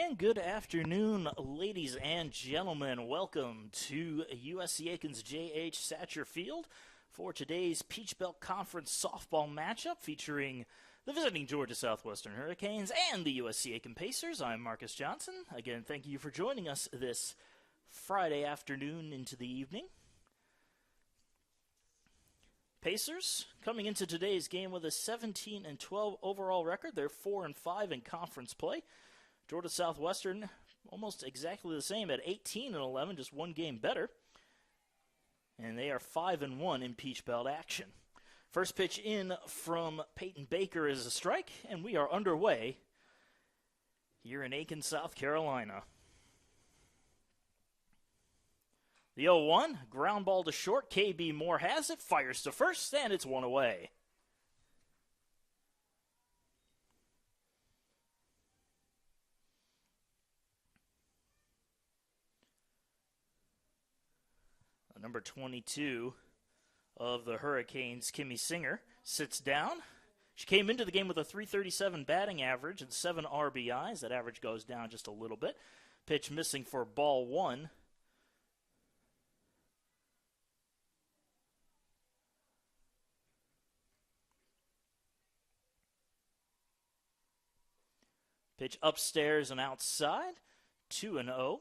And good afternoon, ladies and gentlemen. Welcome to USC Aiken's J.H. Satcher Field for today's Peach Belt Conference softball matchup featuring the visiting Georgia Southwestern Hurricanes and the USC Aiken Pacers. I'm Marcus Johnson. Again, thank you for joining us this Friday afternoon into the evening. Pacers coming into today's game with a 17-12 overall record. They're 4-5 in conference play. Georgia Southwestern almost exactly the same at 18-11, just one game better. And they are 5-1 in Peach Belt action. First pitch in from Peyton Baker is a strike, and we are underway here in Aiken, South Carolina. The 0-1, ground ball to short. KB Moore has it, fires to first, and it's one away. Number 22 of the Hurricanes, Kimmy Singer, sits down. She came into the game with a .337 batting average and 7 RBIs. That average goes down just a little bit. Pitch missing for ball one. Pitch upstairs and outside, 2-0.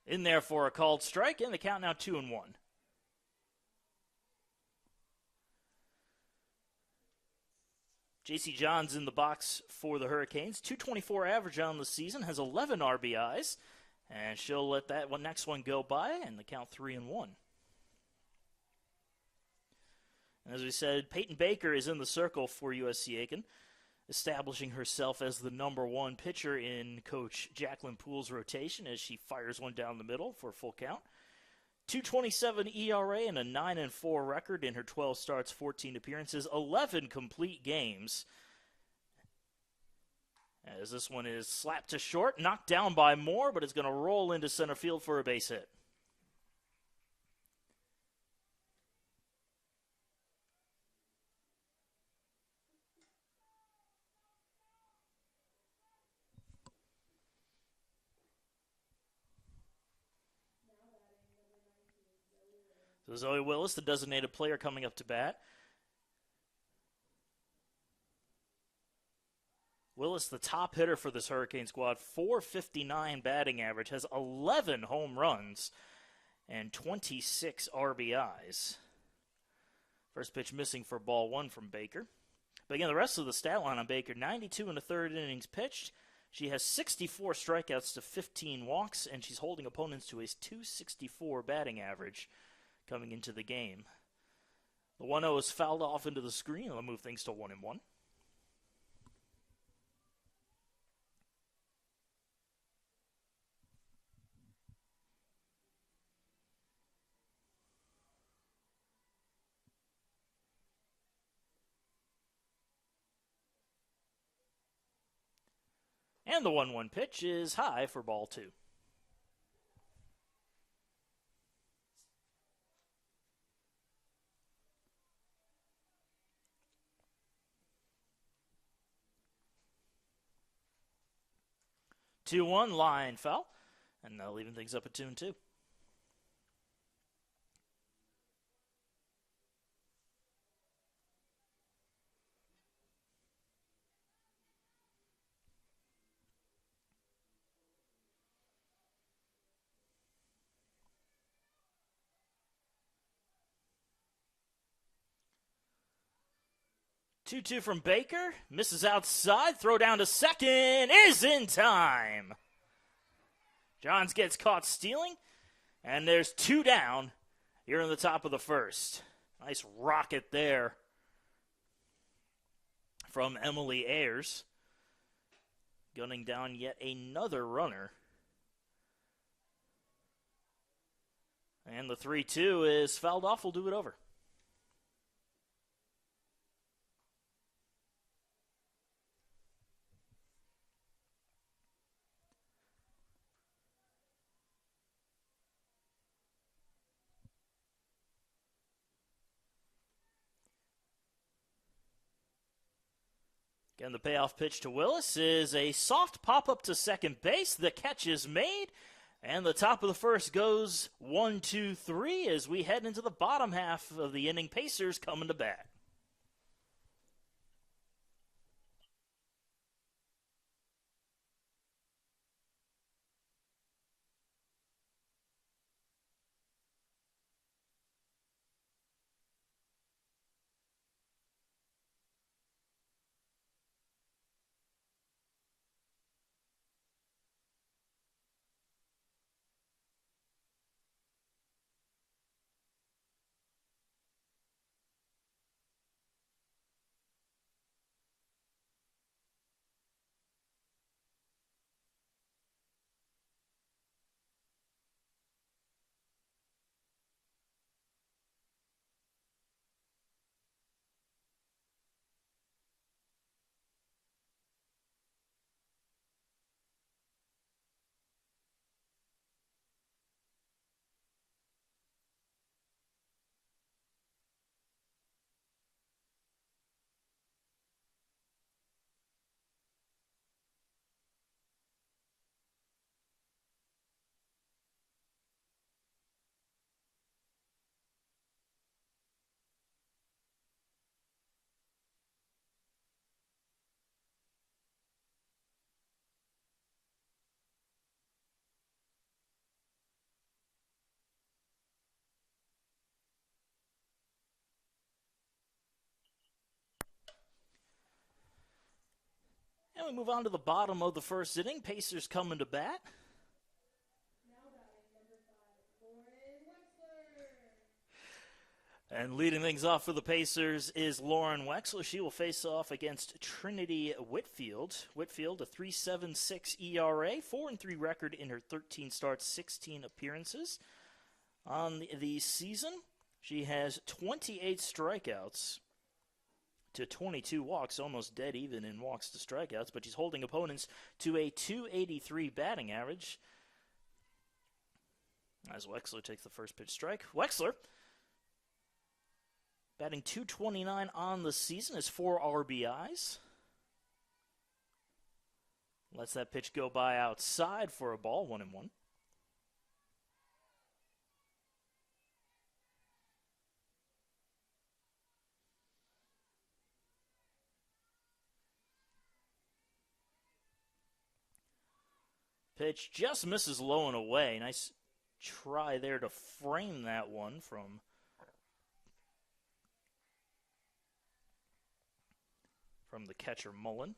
In there for a called strike, and the count now 2-1. J.C. Johns in the box for the Hurricanes. .224 average on the season, has 11 RBIs, and she'll let that next one go by, and the count 3-1. And as we said, Peyton Baker is in the circle for USC Aiken, establishing herself as the number one pitcher in Coach Jacqueline Poole's rotation as she fires one down the middle for a full count. .227 ERA and a 9-4 record in her 12 starts, 14 appearances, 11 complete games. As this one is slapped to short, knocked down by Moore, but it's going to roll into center field for a base hit. So Zoe Willis, the designated player, coming up to bat. Willis, the top hitter for this Hurricane squad, .459 batting average, has 11 home runs and 26 RBIs. First pitch missing for ball one from Baker. But again, the rest of the stat line on Baker, 92 in the third innings pitched. She has 64 strikeouts to 15 walks, and she's holding opponents to a .264 batting average coming into the game. The 1-0 is fouled off into the screen. It'll move things to 1-1. And the 1-1 pitch is high for ball two. Two-one, line foul, and now leaving things up at 2-2. Two from Baker, misses outside, throw down to second, is in time. Johns gets caught stealing, and there's two down here in the top of the first. Nice rocket there from Emily Ayers, gunning down yet another runner. And the 3-2 is fouled off, we'll do it over. And the payoff pitch to Willis is a soft pop-up to second base. The catch is made, and the top of the first goes 1-2-3 as we head into the bottom half of the inning. Pacers coming to bat. And we move on to the bottom of the first inning. Pacers coming to bat. And leading things off for the Pacers is Lauren Wexler. She will face off against Trinity Whitfield. Whitfield, a 3.76 ERA, 4-3 record in her 13 starts, 16 appearances. On the season, she has 28 strikeouts to 22 walks, almost dead even in walks to strikeouts, but she's holding opponents to a 283 batting average. As Wexler takes the first pitch strike. Wexler, batting .229 on the season, has 4 RBIs. Lets that pitch go by outside for a ball, 1-1. Pitch just misses low and away. Nice try there to frame that one from the catcher Mullen.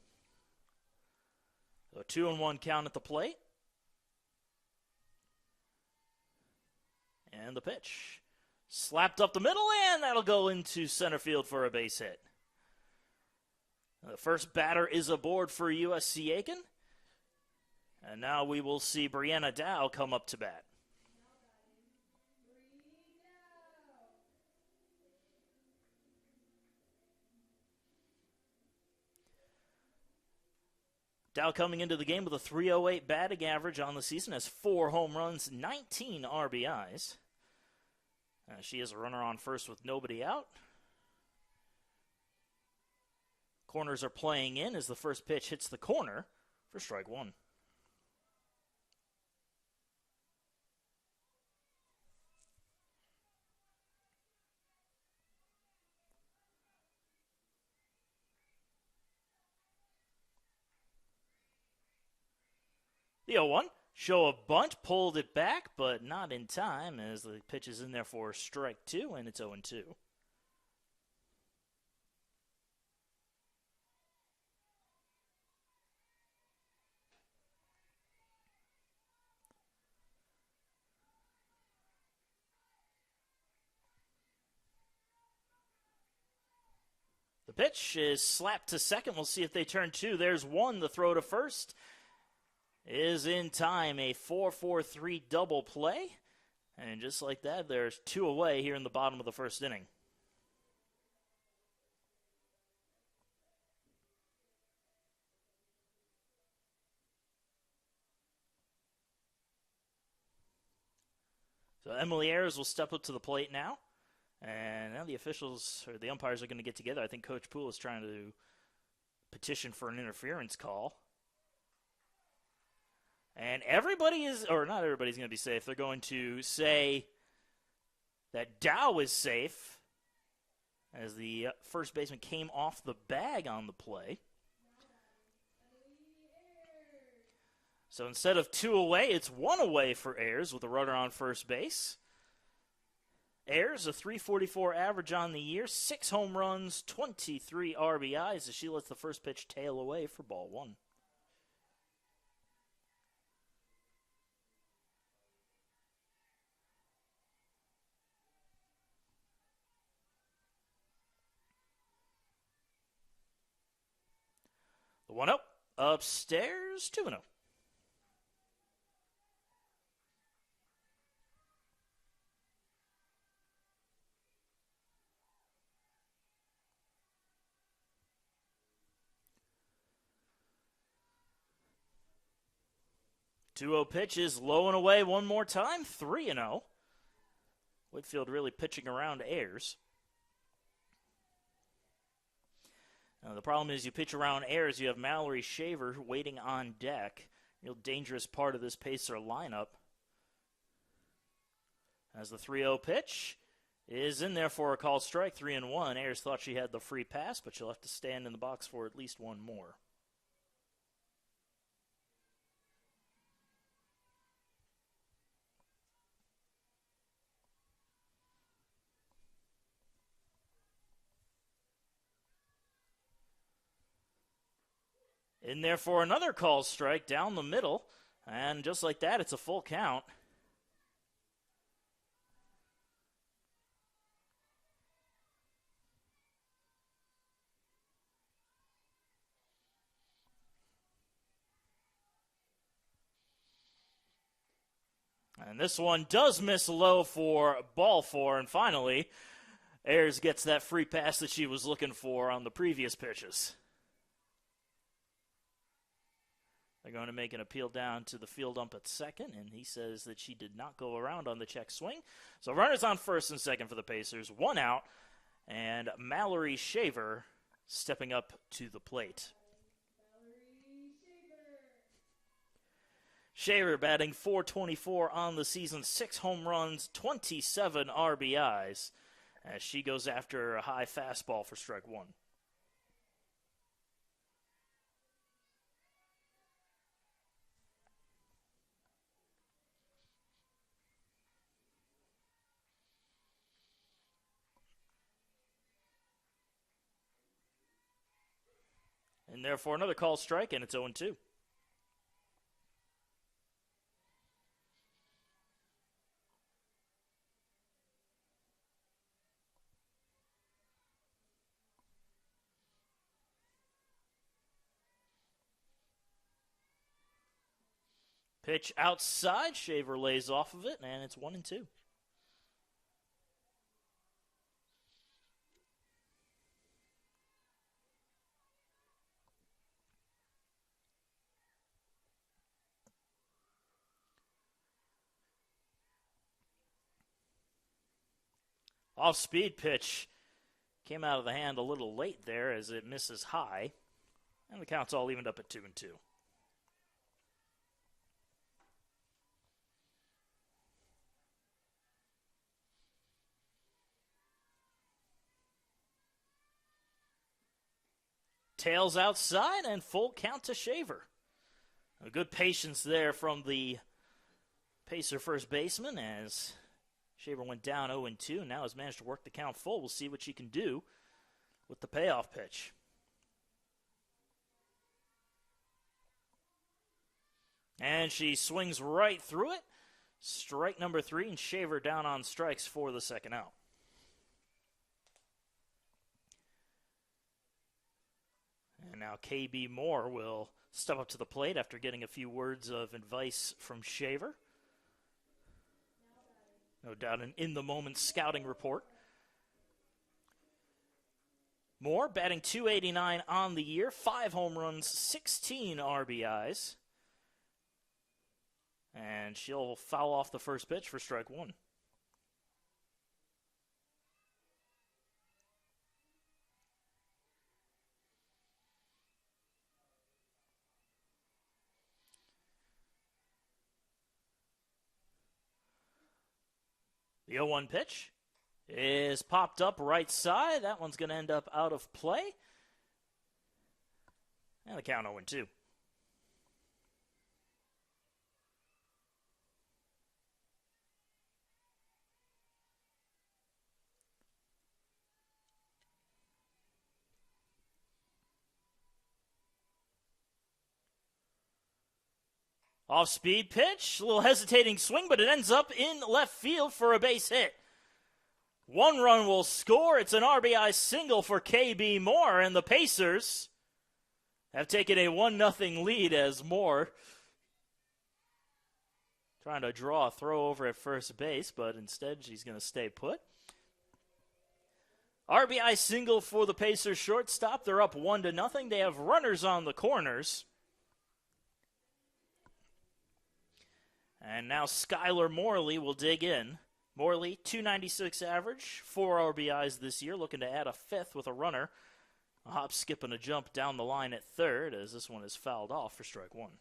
So a 2-1 count at the plate. And the pitch. Slapped up the middle, and that'll go into center field for a base hit. The first batter is aboard for USC Aiken. And now we will see Brianna Dow come up to bat. Dow coming into the game with a .308 batting average on the season, has 4 home runs, 19 RBIs. She is a runner on first with nobody out. Corners are playing in as the first pitch hits the corner for strike 1. The 0-1, show a bunt, pulled it back, but not in time as the pitch is in there for strike 2, and it's 0-2. The pitch is slapped to second. We'll see if they turn 2. There's 1. The throw to first is in time, a 4-4-3 double play. And just like that, there's 2 away here in the bottom of the first inning. So Emily Ayers will step up to the plate now. And now the officials, or the umpires, are going to get together. I think Coach Poole is trying to petition for an interference call. And everybody is, or not everybody's going to be safe. They're going to say that Dow is safe as the first baseman came off the bag on the play. So instead of 2 away, it's 1 away for Ayers with a runner on first base. Ayers, a .344 average on the year, 6 home runs, 23 RBIs as she lets the first pitch tail away for ball 1. The 1-0, upstairs, 2-0. Two-0 pitch is low and away one more time, 3-0. Whitfield really pitching around Ayers. Now, the problem is you pitch around Ayers, you have Mallory Shaver waiting on deck. Real dangerous part of this Pacer lineup. As the 3-0 pitch is in there for a called strike, 3-1. Ayers thought she had the free pass, but she'll have to stand in the box for at least one more. In there for another called strike down the middle. And just like that, it's a full count. And this one does miss low for ball 4. And finally, Ayers gets that free pass that she was looking for on the previous pitches. They're going to make an appeal down to the field ump at second, and he says that she did not go around on the check swing. So runners on first and second for the Pacers, 1 out, and Mallory Shaver stepping up to the plate. Shaver batting .424 on the season, 6 home runs, 27 RBIs, as she goes after a high fastball for strike 1. And therefore another call strike, and it's 0-2. Pitch outside, Shaver lays off of it, and it's 1-2. Off-speed pitch came out of the hand a little late there as it misses high. And the count's all evened up at 2-2. Tails outside and full count to Shaver. A good patience there from the Pacer first baseman as Shaver went down 0-2, now has managed to work the count full. We'll see what she can do with the payoff pitch. And she swings right through it. Strike number 3, and Shaver down on strikes for the second out. And now KB Moore will step up to the plate after getting a few words of advice from Shaver. No doubt an in-the-moment scouting report. Moore batting .289 on the year, 5 home runs, 16 RBIs. And she'll foul off the first pitch for strike 1. The 0-1 pitch is popped up right side. That one's going to end up out of play. And the count 0-2. Off-speed pitch, a little hesitating swing, but it ends up in left field for a base hit. 1 run will score. It's an RBI single for KB Moore, and the Pacers have taken a 1-0 lead as Moore trying to draw a throw over at first base, but instead she's going to stay put. RBI single for the Pacers shortstop. They're up 1-0. They have runners on the corners. And now Skylar Morley will dig in. Morley, .296 average, 4 RBIs this year, looking to add a 5th with a runner. A hop, skip, and a jump down the line at third as this one is fouled off for strike 1.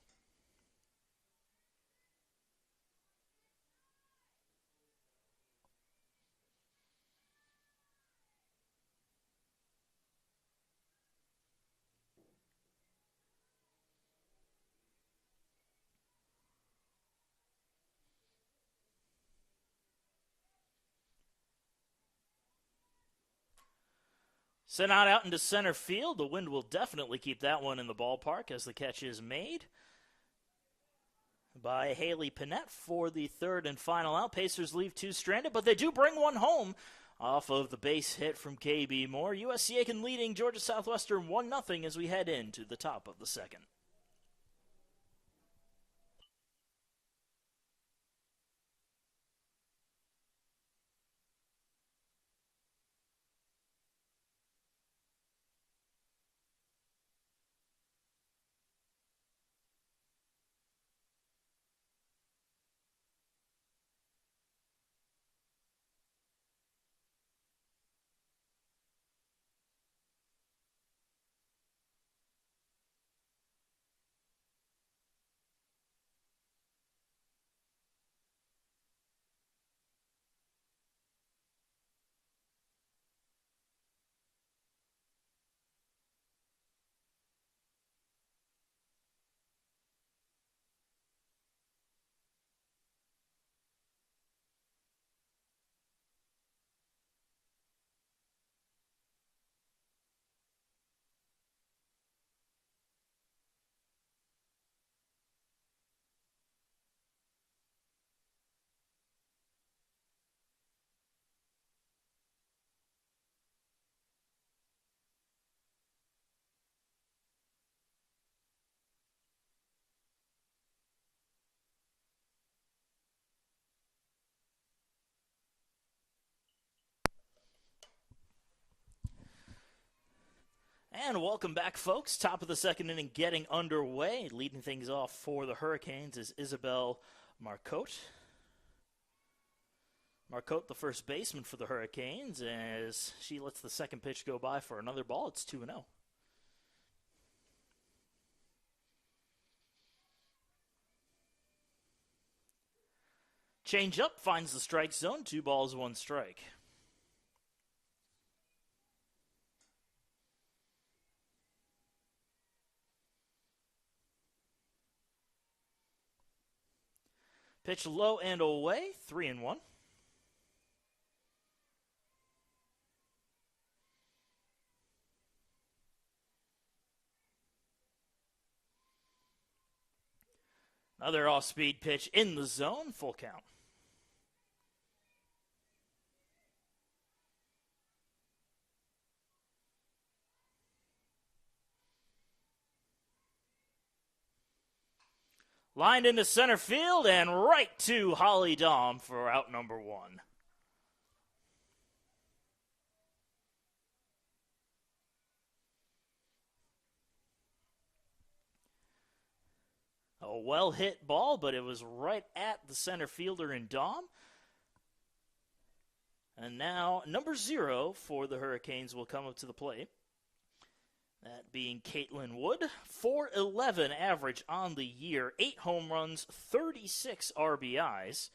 Sent out into center field. The wind will definitely keep that one in the ballpark as the catch is made by Haley Panette for the third and final out. Pacers leave 2 stranded, but they do bring 1 home off of the base hit from KB Moore. USC Aiken leading Georgia Southwestern 1-0 as we head into the top of the second. And welcome back, folks. Top of the second inning getting underway. Leading things off for the Hurricanes is Isabel Marcotte. Marcotte, the first baseman for the Hurricanes, as she lets the second pitch go by for another ball. It's 2-0. Change up finds the strike zone. 2 balls, 1 strike. Pitch low and away, 3-1. Another off-speed pitch in the zone, full count. Lined into center field and right to Holly Dahm for out number 1. A well-hit ball, but it was right at the center fielder in Dahm. And now number 0 for the Hurricanes will come up to the plate. That being Caitlin Wood, .411 average on the year, 8 home runs, 36 RBIs.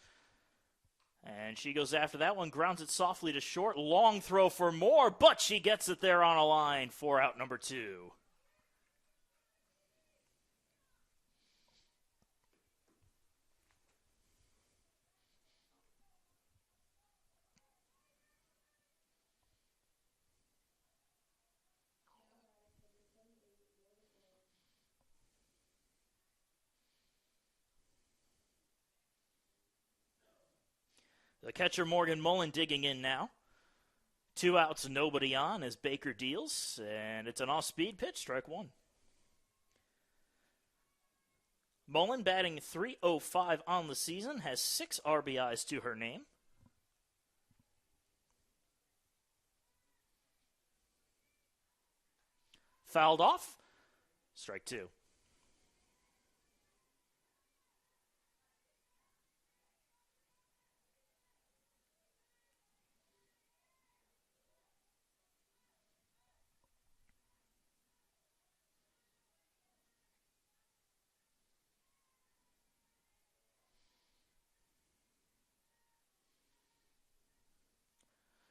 And she goes after that one, grounds it softly to short. Long throw for more, but she gets it there on a line. 4 out, number 2. The catcher, Morgan Mullen, digging in now. 2 outs, nobody on as Baker deals, and it's an off-speed pitch, strike 1. Mullen batting .305 on the season, has 6 RBIs to her name. Fouled off, strike 2.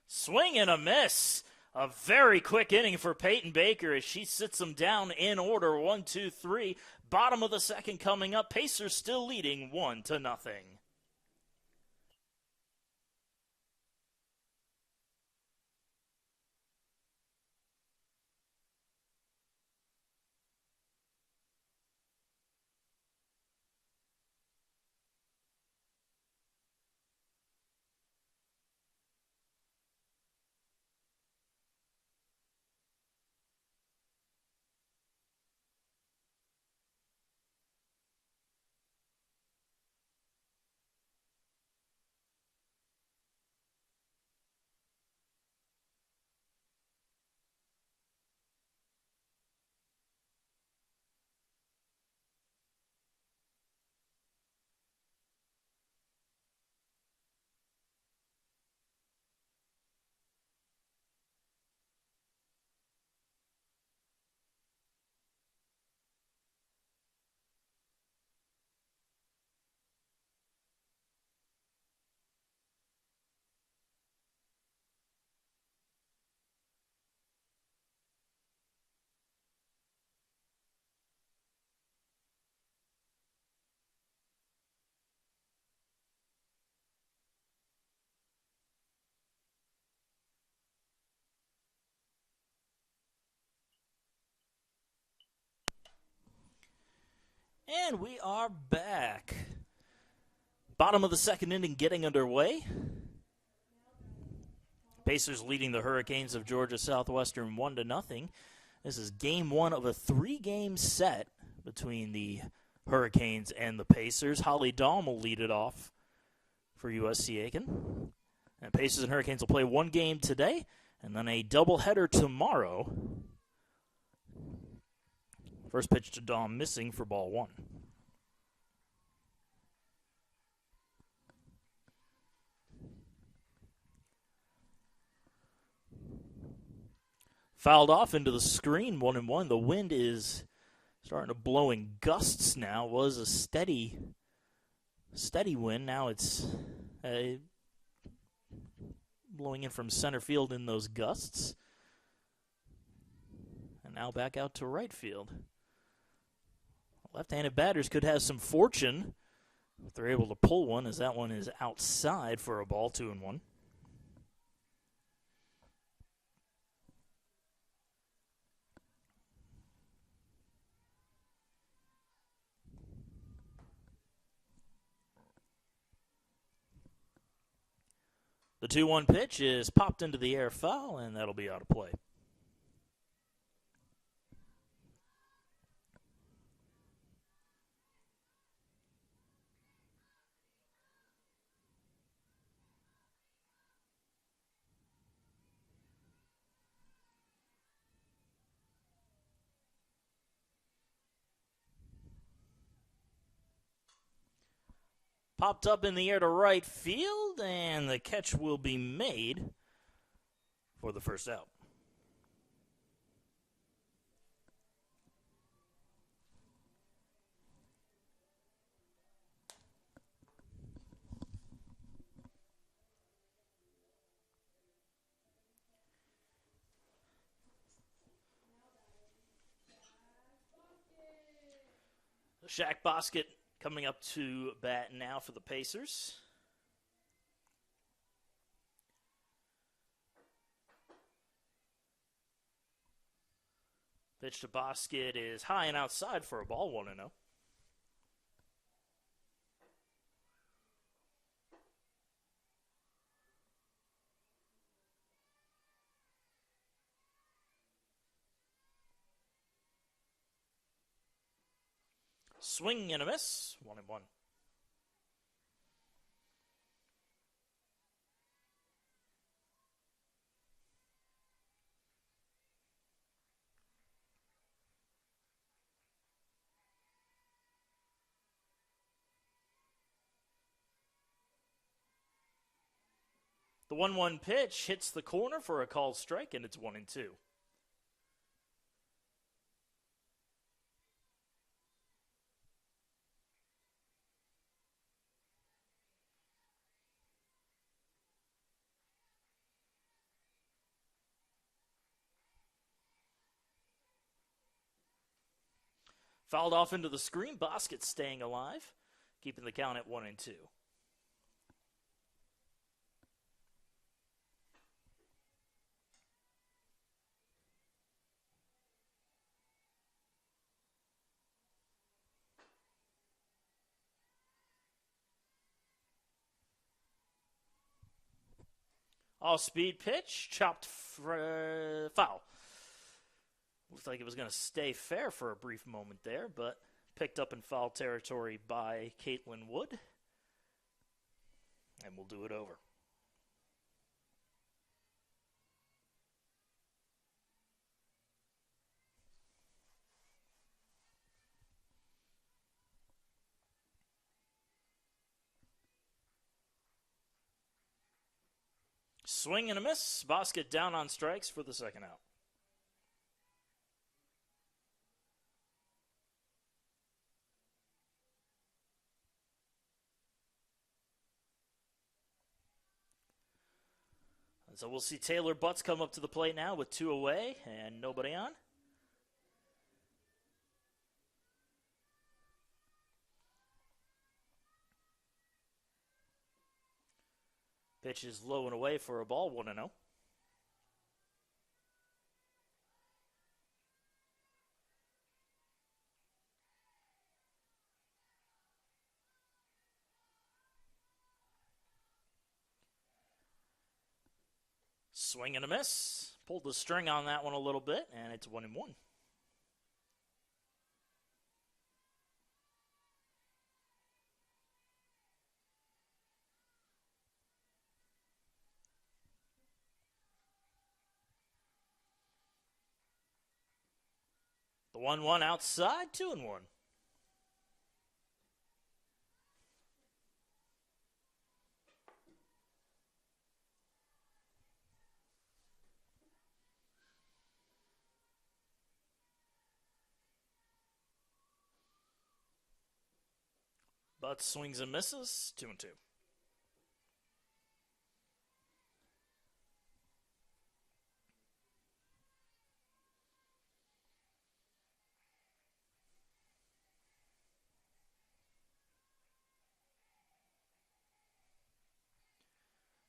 Swing and a miss. A very quick inning for Peyton Baker as she sits them down in order. 1, 2, 3. Bottom of the second coming up. Pacers still leading 1-0. And we are back. Bottom of the second inning getting underway. Pacers leading the Hurricanes of Georgia Southwestern 1-0. This is game 1 of a 3-game set between the Hurricanes and the Pacers. Holly Dahm will lead it off for USC Aiken. And Pacers and Hurricanes will play 1 game today and then a doubleheader tomorrow. First pitch to Dahm missing for ball 1. Fouled off into the screen, 1-1. The wind is starting to blow in gusts now. It was a steady wind. Now it's blowing in from center field in those gusts. And now back out to right field. Left-handed batters could have some fortune if they're able to pull one, as that one is outside for a ball, 2-1. The 2-1 pitch is popped into the air foul, and that'll be out of play. Popped up in the air to right field, and the catch will be made for the first out. Shaq Bosket coming up to bat now for the Pacers. Pitch to Bosket is high and outside for a ball, 1-0. Swing and a miss, 1-1. The 1-1 pitch hits the corner for a called strike, and it's 1-2. Fouled off into the screen. Bosket staying alive, keeping the count at 1-2. Off-speed pitch, chopped foul. Looked like it was going to stay fair for a brief moment there, but picked up in foul territory by Caitlin Wood. And we'll do it over. Swing and a miss. Bosket down on strikes for the second out. So we'll see Taylor Butts come up to the plate now with 2 away and nobody on. Pitch is low and away for a ball, 1-0. Swing and a miss. Pulled the string on that one a little bit, and it's 1-1. The 1-1 outside, 2-1. Butts swings and misses, 2-2.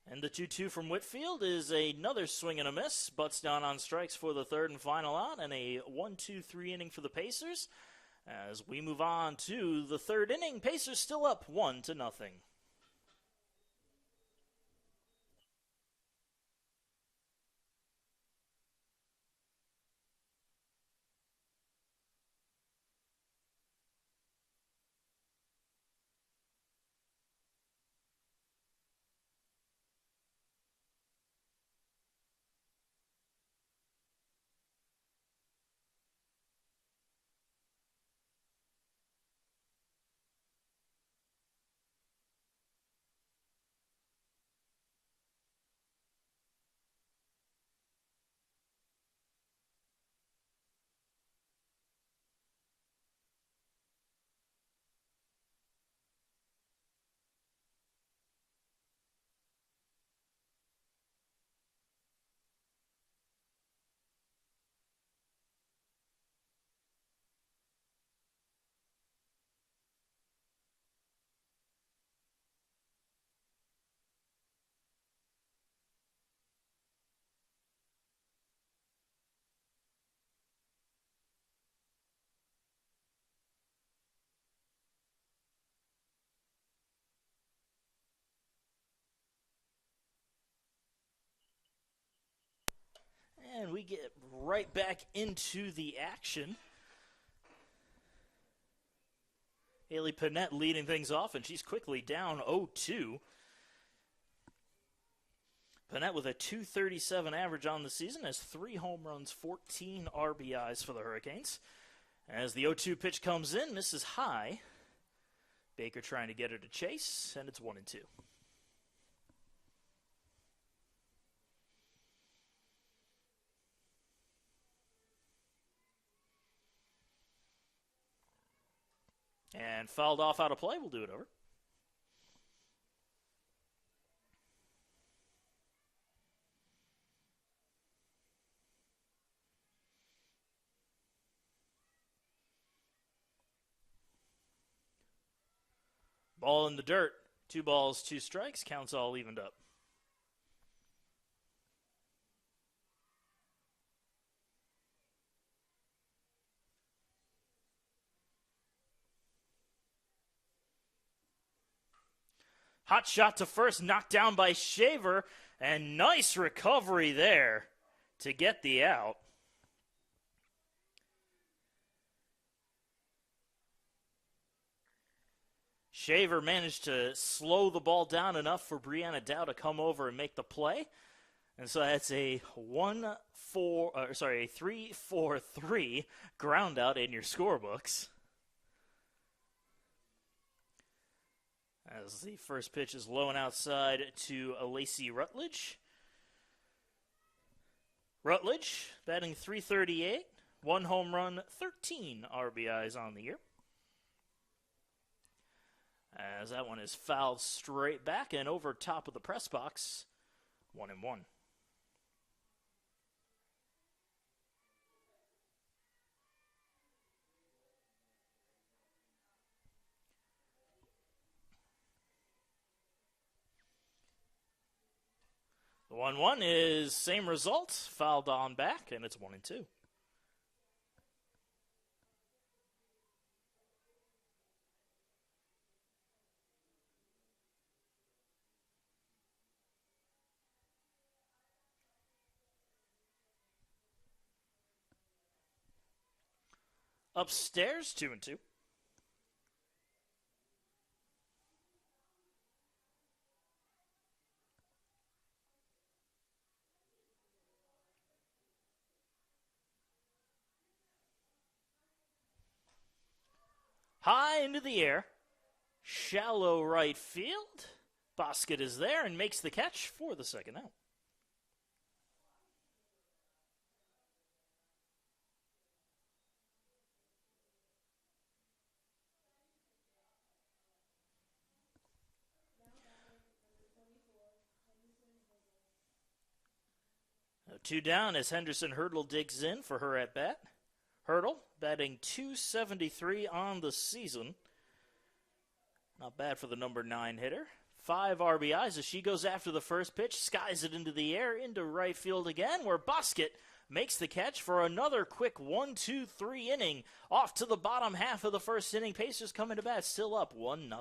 And the 2-2 from Whitfield is another swing and a miss. Butts down on strikes for the third and final out, and a 1-2-3 inning for the Pacers. As we move on to the third inning, Pacers still up 1-0. And we get right back into the action. Haley Panett leading things off, and she's quickly down 0-2. Panett with a .237 average on the season has 3 home runs, 14 RBIs for the Hurricanes. As the 0-2 pitch comes in, misses high. Baker trying to get her to chase, and it's 1-2. And fouled off out of play. We'll do it over. Ball in the dirt. 2 balls, 2 strikes. Counts all evened up. Hot shot to first, knocked down by Shaver, and nice recovery there to get the out. Shaver managed to slow the ball down enough for Brianna Dow to come over and make the play. And so that's a 3-4-3 ground out in your scorebooks. As the first pitch is low and outside to Lacey Rutledge. Rutledge batting .338, 1 home run, 13 RBIs on the year. As that one is fouled straight back and over top of the press box, 1-1. The 1-1 is same result, fouled on back, and it's 1-2. Upstairs, 2-2. High into the air, shallow right field. Bosket is there and makes the catch for the second out. Now 2 down as Henderson Hurdle digs in for her at bat. Hurdle batting .273 on the season. Not bad for the number 9 hitter. 5 RBIs as she goes after the first pitch, skies it into the air, into right field again, where Bosket makes the catch for another quick 1-2-3 inning. Off to the bottom half of the first inning. Pacers coming to bat, still up 1-0.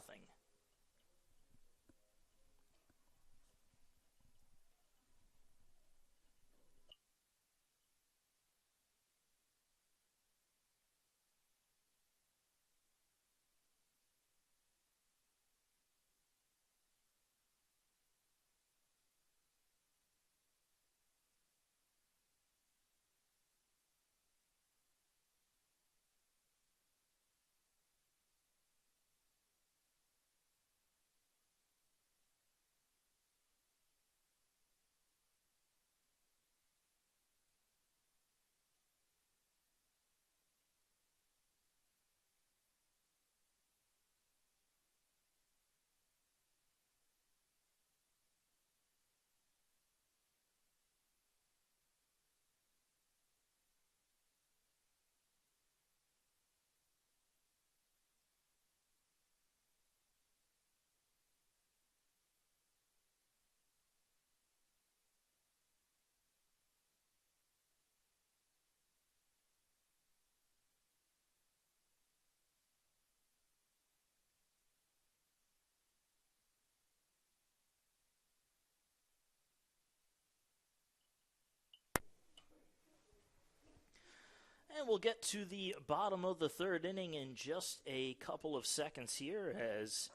And we'll get to the bottom of the third inning in just a couple of seconds here as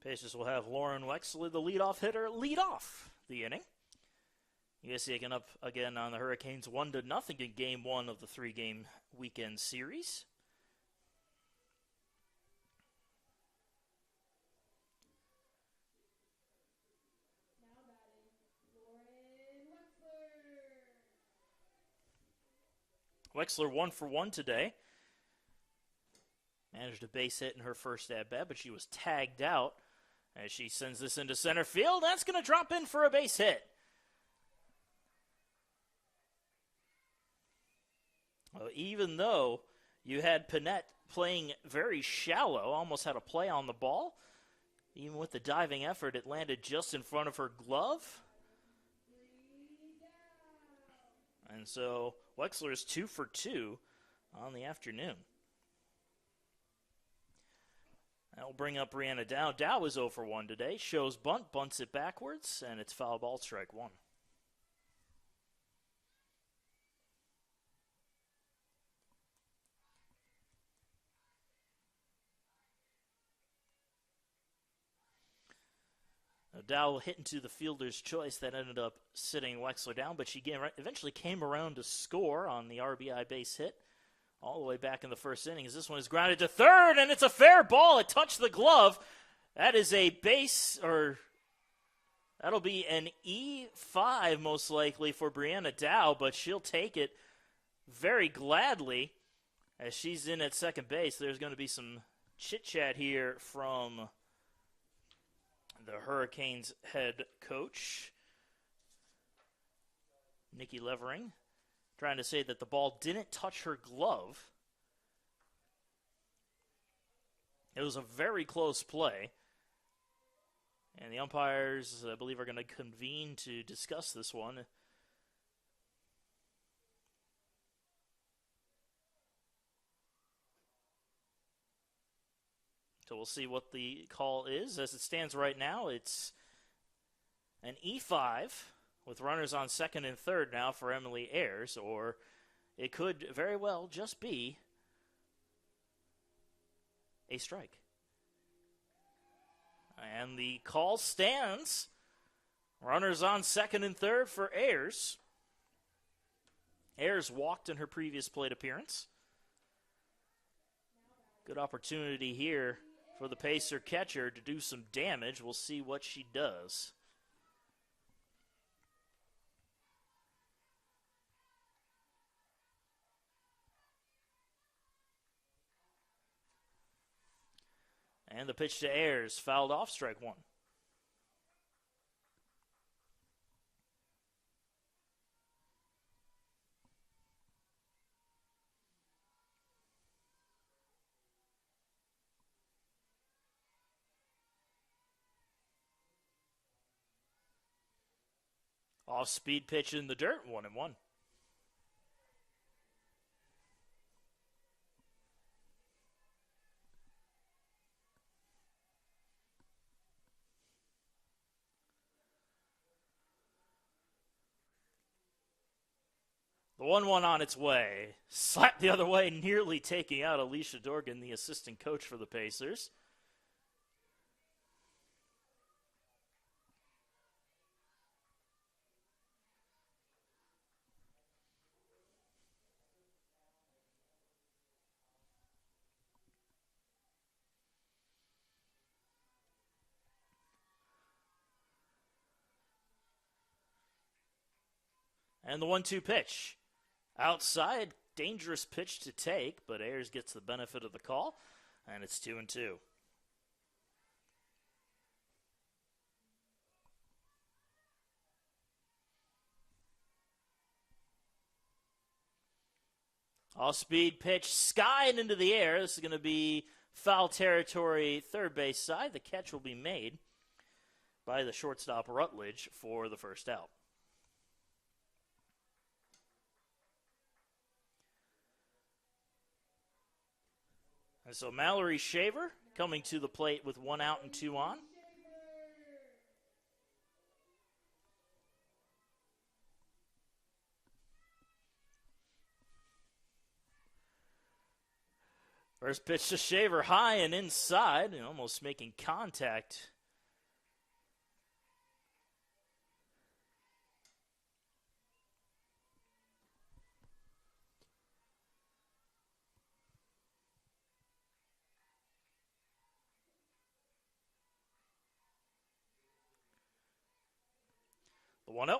Pacers will have Lauren Wexler, the leadoff hitter, lead off the inning. USC Aiken up again on the Hurricanes 1-0 in Game 1 of the 3-game weekend series. Wexler 1 for 1 today. Managed a base hit in her first at-bat, but she was tagged out as she sends this into center field. That's going to drop in for a base hit. Well, even though you had Panette playing very shallow, almost had a play on the ball, even with the diving effort, it landed just in front of her glove. And so Wexler is 2 for 2 on the afternoon. That will bring up Brianna Dow. Dow is 0 for 1 today. Shows bunt, bunts it backwards, and it's foul ball, strike 1. Dow hit into the fielder's choice that ended up sitting Wexler down, but she eventually came around to score on the RBI base hit all the way back in the first inning. As this one is grounded to third, and it's a fair ball. It touched the glove. That is a base, or that'll be an E5 most likely for Brianna Dow, but she'll take it very gladly as she's in at second base. There's going to be some chit-chat here from the Hurricanes head coach, Nikki Levering, trying to say that the ball didn't touch her glove. It was a very close play. And the umpires, I believe, are going to convene to discuss this one. So we'll see what the call is. As it stands right now, it's an E5 with runners on second and third now for Emily Ayers, or it could very well just be a strike. And the call stands. Runners on second and third for Ayers. Ayers walked in her previous plate appearance. Good opportunity here for the Pacer catcher to do some damage. We'll see what she does. And the pitch to Ayers, fouled off, strike 1. Off-speed pitch in the dirt, 1-1. The 1-1 on its way. Slapped the other way, nearly taking out Alicia Dorgan, the assistant coach for the Pacers. And the 1-2 pitch. Outside, dangerous pitch to take, but Ayers gets the benefit of the call, and it's 2-2. Off-speed pitch, skied into the air. This is going to be foul territory, third base side. The catch will be made by the shortstop Rutledge for the first out. And so Mallory Shaver coming to the plate with 1 out and 2 on. First pitch to Shaver, high and inside, and almost making contact. The 1-0.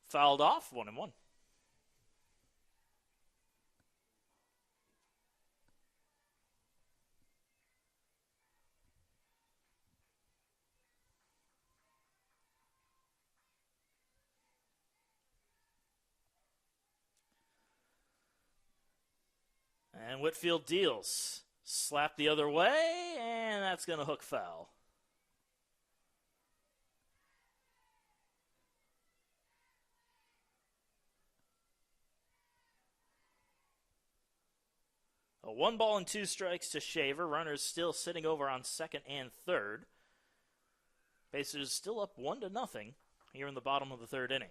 Fouled off, 1-1. And Whitfield deals. Slap the other way, and that's going to hook foul. A 1-2 strikes to Shaver. Runners still sitting over on second and third. Pacers still up 1-0 here in the bottom of the third inning.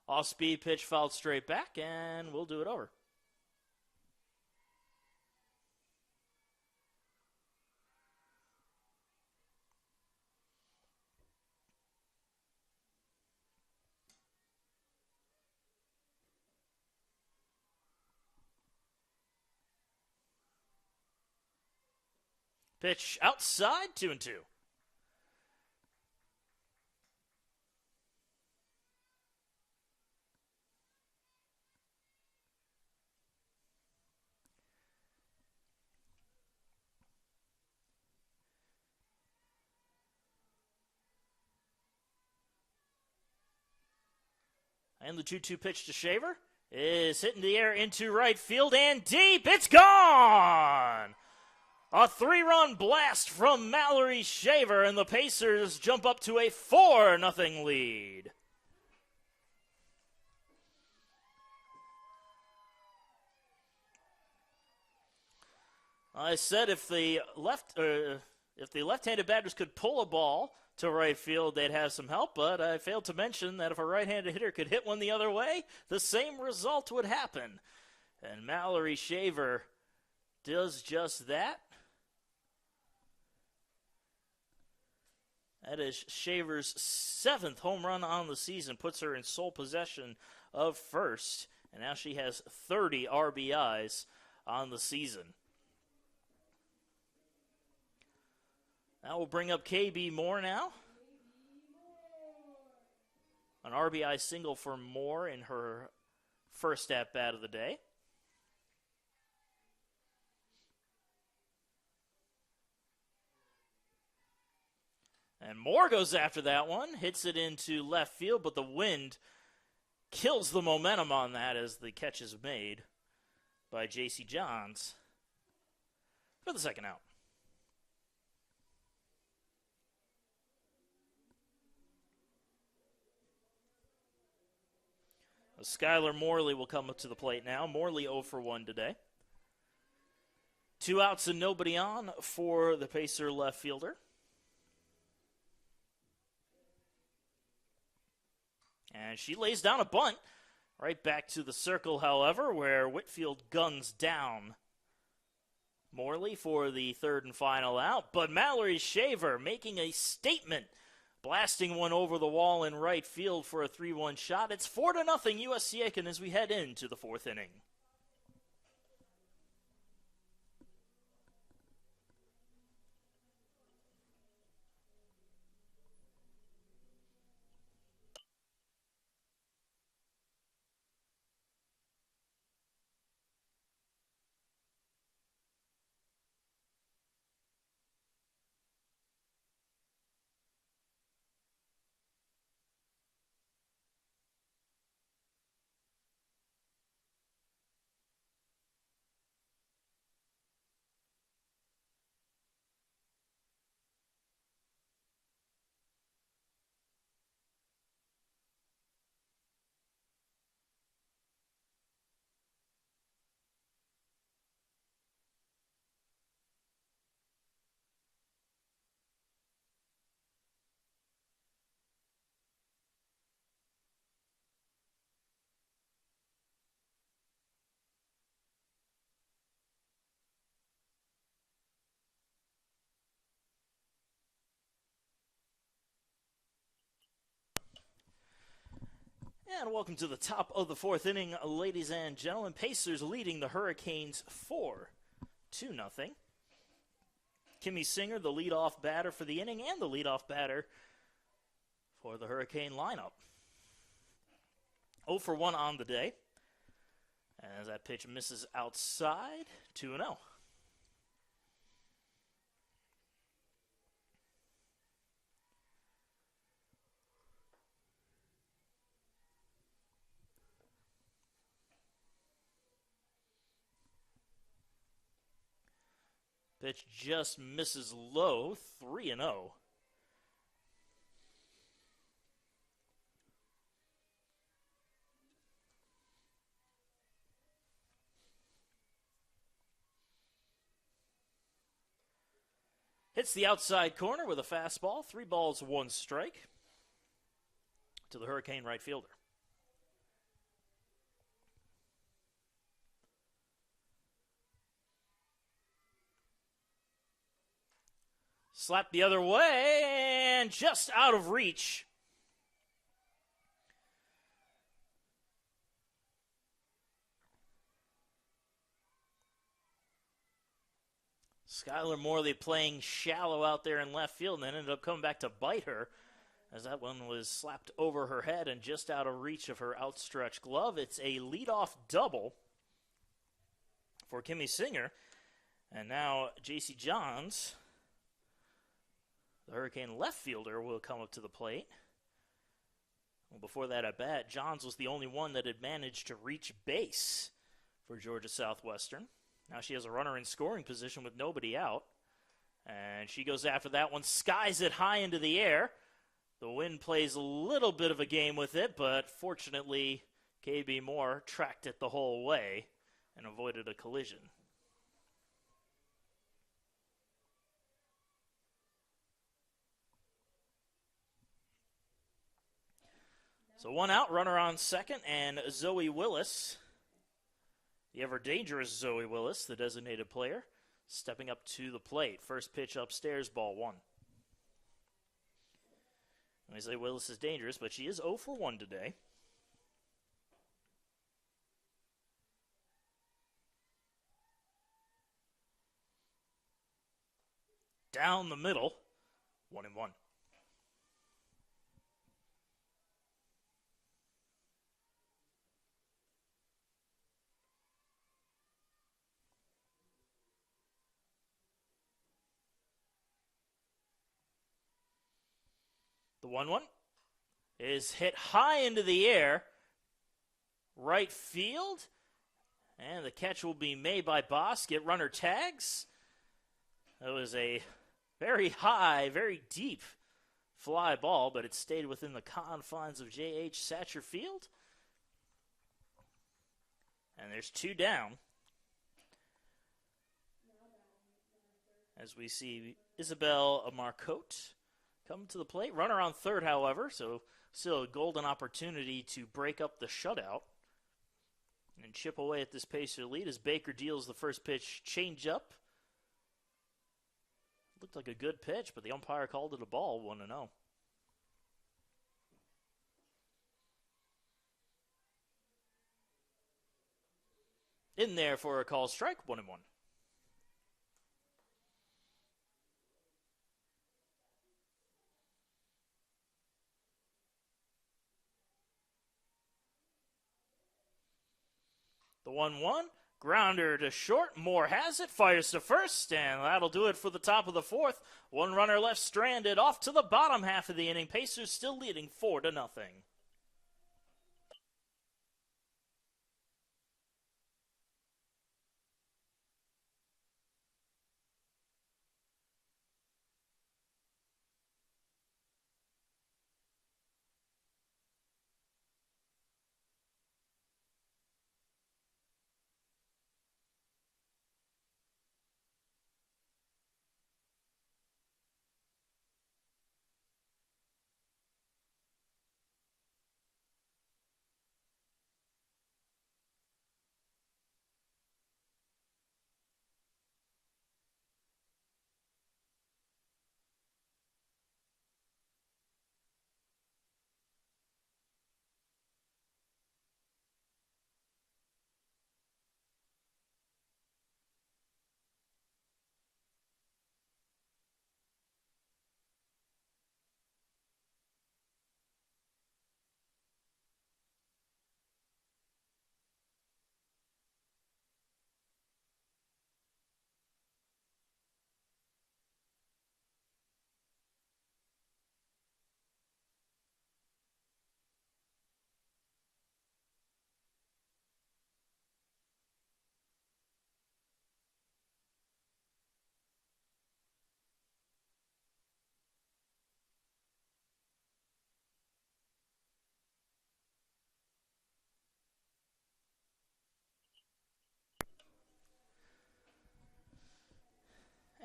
Off-speed pitch fouled straight back, and we'll do it over. Pitch outside, 2-2. And the 2-2 pitch to Shaver is hitting the air into right field and deep. It's gone! A 3-run blast from Mallory Shaver, and the Pacers jump up to a 4-0 lead. I said if the left-handed batters could pull a ball to right field, they'd have some help, but I failed to mention that if a right-handed hitter could hit one the other way, the same result would happen. And Mallory Shaver does just that. That is Shaver's 7th home run on the season, puts her in sole possession of first, and now she has 30 RBIs on the season. That will bring up KB Moore now. An RBI single for Moore in her first at-bat of the day. And Moore goes after that one, hits it into left field, but the wind kills the momentum on that as the catch is made by J.C. Johns for the second out. Skylar Morley will come up to the plate now. Morley 0 for 1 today. 2 outs and nobody on for the Pacer left fielder. And she lays down a bunt right back to the circle, however, where Whitfield guns down Morley for the third and final out. But Mallory Shaver making a statement, blasting one over the wall in right field for a 3-1 shot. It's 4-0 USC Aiken as we head into the fourth inning. And welcome to the top of the fourth inning, ladies and gentlemen. Pacers leading the Hurricanes 4-0. Kimmy Singer, the leadoff batter for the inning and the leadoff batter for the Hurricane lineup. 0 for 1 on the day. As that pitch misses outside, 2-0. Pitch just misses low, 3-0. Hits the outside corner with a fastball. 3 balls, 1 strike to the Hurricane right fielder. Slapped the other way and just out of reach. Skylar Morley playing shallow out there in left field and then ended up coming back to bite her as that one was slapped over her head and just out of reach of her outstretched glove. It's a leadoff double for Kimmy Singer. And now J.C. Johns, the Hurricane left fielder, will come up to the plate. Well, before that at bat, Johns was the only one that had managed to reach base for Georgia Southwestern. Now she has a runner in scoring position with nobody out. And she goes after that one, skies it high into the air. The wind plays a little bit of a game with it, but fortunately, KB Moore tracked it the whole way and avoided a collision. So 1 out, runner on second, and Zoe Willis, the ever-dangerous Zoe Willis, the designated player, stepping up to the plate. First pitch upstairs, ball 1. I say Willis is dangerous, but she is 0 for 1 today. Down the middle, 1-1. The 1-1 is hit high into the air, right field, and the catch will be made by Bosket. Runner tags. That was a very high, very deep fly ball, but it stayed within the confines of J.H. Satcher Field. And there's 2 down. As we see Isabel Marcotte come to the plate. Runner on third, however, so still a golden opportunity to break up the shutout and chip away at this Pacer lead as Baker deals the first pitch change-up. Looked like a good pitch, but the umpire called it a ball, 1-0. In there for a call strike, 1-1. The 1-1, grounder to short. Moore has it, fires to first, and that'll do it for the top of the fourth. 1 runner left stranded, off to the bottom half of the inning. Pacers still leading 4-0.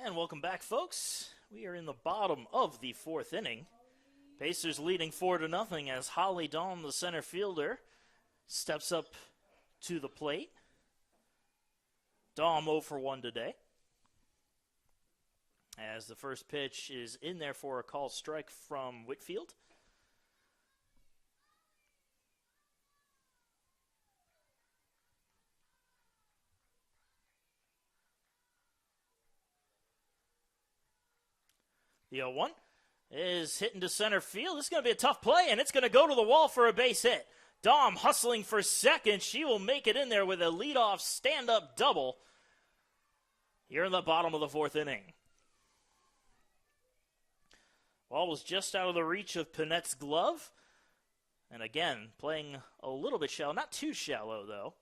And welcome back, folks. We are in the bottom of the fourth inning. Pacers leading 4-0 as Holly Dawn, the center fielder, steps up to the plate. Dawn 0 for 1 today. As the first pitch is in there for a call strike from Whitfield. The 0-1 is hit into center field. This is going to be a tough play, and it's going to go to the wall for a base hit. Dahm hustling for second. She will make it in there with a leadoff stand-up double here in the bottom of the fourth inning. Ball was just out of the reach of Pinette's glove. And again, playing a little bit shallow. Not too shallow, though,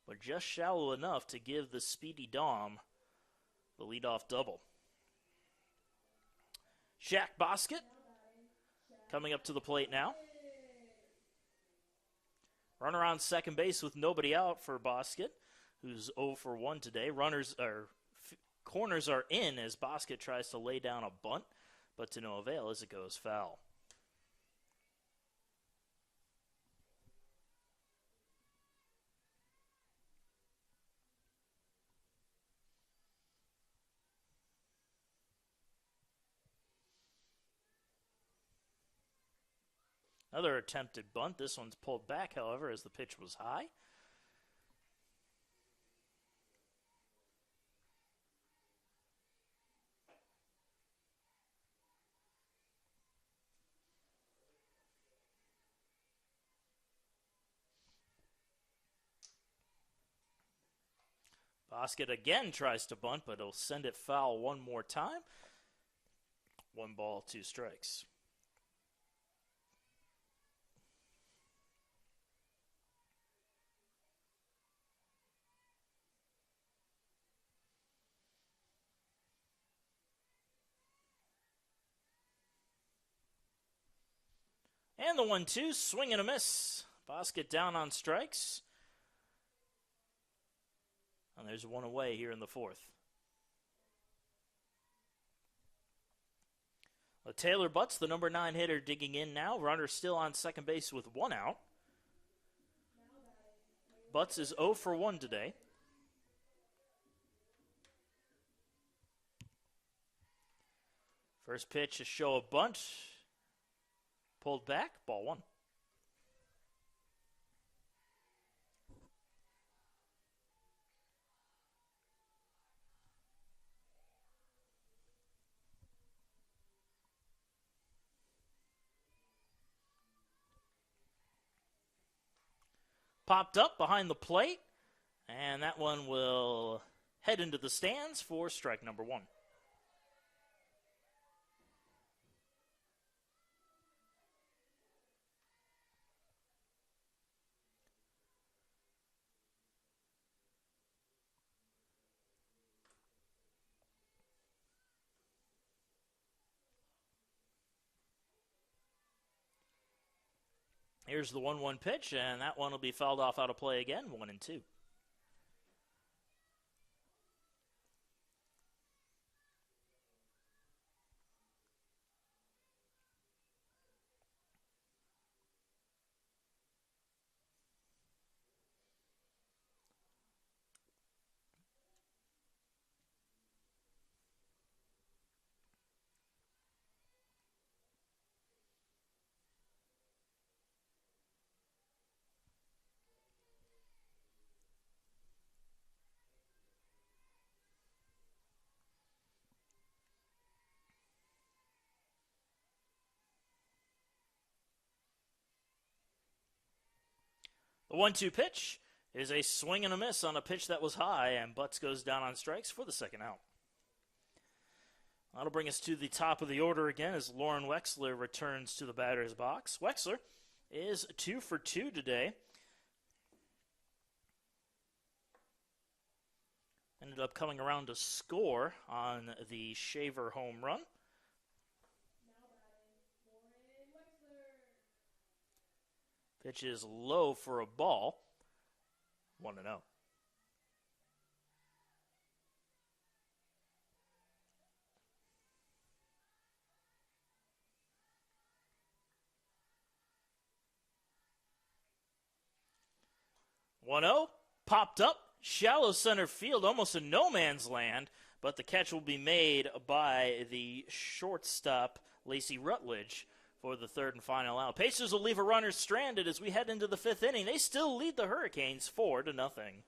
but just shallow enough to give the speedy Dahm the leadoff double. Shaq Bosket coming up to the plate now. Runner on second base with nobody out for Bosket, who's 0 for 1 today. Corners are in as Bosket tries to lay down a bunt, but to no avail as it goes foul. Another attempted bunt. This one's pulled back, however, as the pitch was high. Bosket again tries to bunt, but he'll send it foul one more time. 1 ball, 2 strikes. And the 1-2, swing and a miss. Bosket down on strikes. And there's one away here in the fourth. Well, Taylor Butts, the number 9 hitter, digging in now. Runner still on second base with 1 out. Butts is 0 for 1 today. First pitch, a show of bunt. Pulled back, ball 1. Popped up behind the plate, and that one will head into the stands for strike number 1. Here's the 1-1 pitch, and that one will be fouled off out of play again, 1-2. The 1-2 pitch is a swing and a miss on a pitch that was high, and Butts goes down on strikes for the second out. That'll bring us to the top of the order again as Lauren Wexler returns to the batter's box. Wexler is 2 for 2 today. Ended up coming around to score on the Shaver home run. Pitch is low for a ball. 1-0. 1-0, popped up, shallow center field, almost a no man's land, but the catch will be made by the shortstop, Lacey Rutledge, for the third and final out. Pacers will leave a runner stranded as we head into the fifth inning. They still lead the Hurricanes 4-0.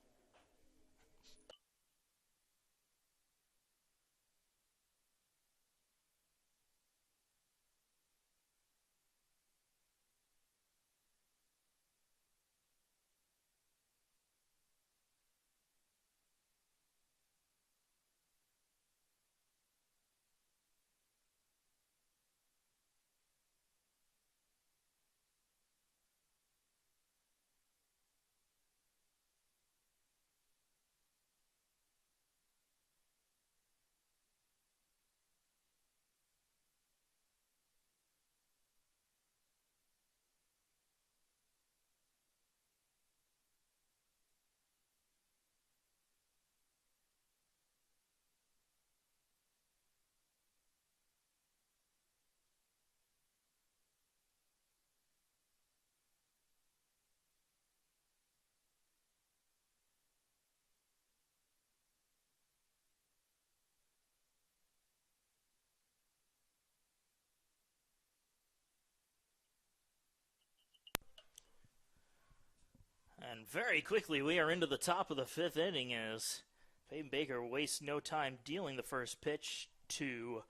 And very quickly, we are into the top of the fifth inning as Peyton Baker wastes no time dealing the first pitch to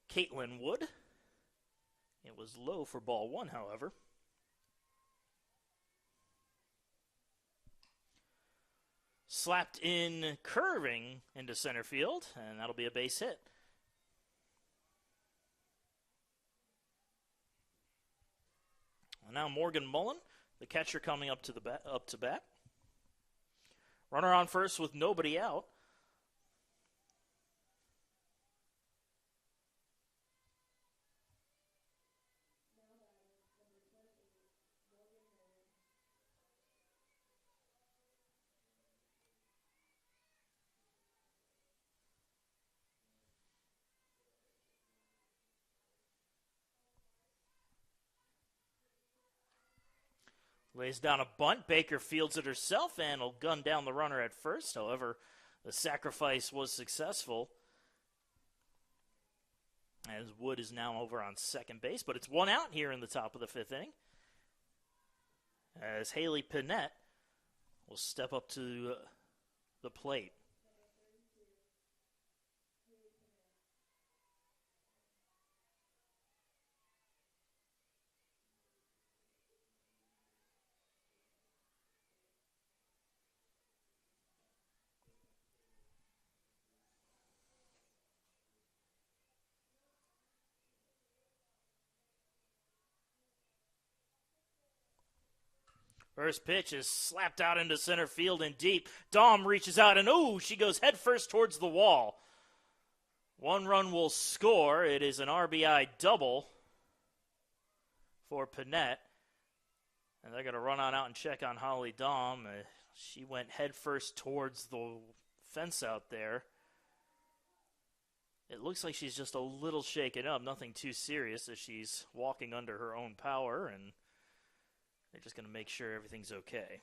Caitlin Wood. It was low for ball one, however. Slapped in curving into center field, and that'll be a base hit. And now Morgan Mullen, the catcher, coming up to bat. Runner on first with nobody out. Lays down a bunt. Baker fields it herself and will gun down the runner at first. However, the sacrifice was successful, as Wood is now over on second base. But it's one out here in the top of the fifth inning, as Haley Pinette will step up to the plate. First pitch is slapped out into center field and deep. Dahm reaches out and, she goes headfirst towards the wall. One run will score. It is an RBI double for Pinette. And they're going to run on out and check on Holly Dahm. She went headfirst towards the fence out there. It looks like she's just a little shaken up. Nothing too serious as she's walking under her own power, and they're just going to make sure everything's okay.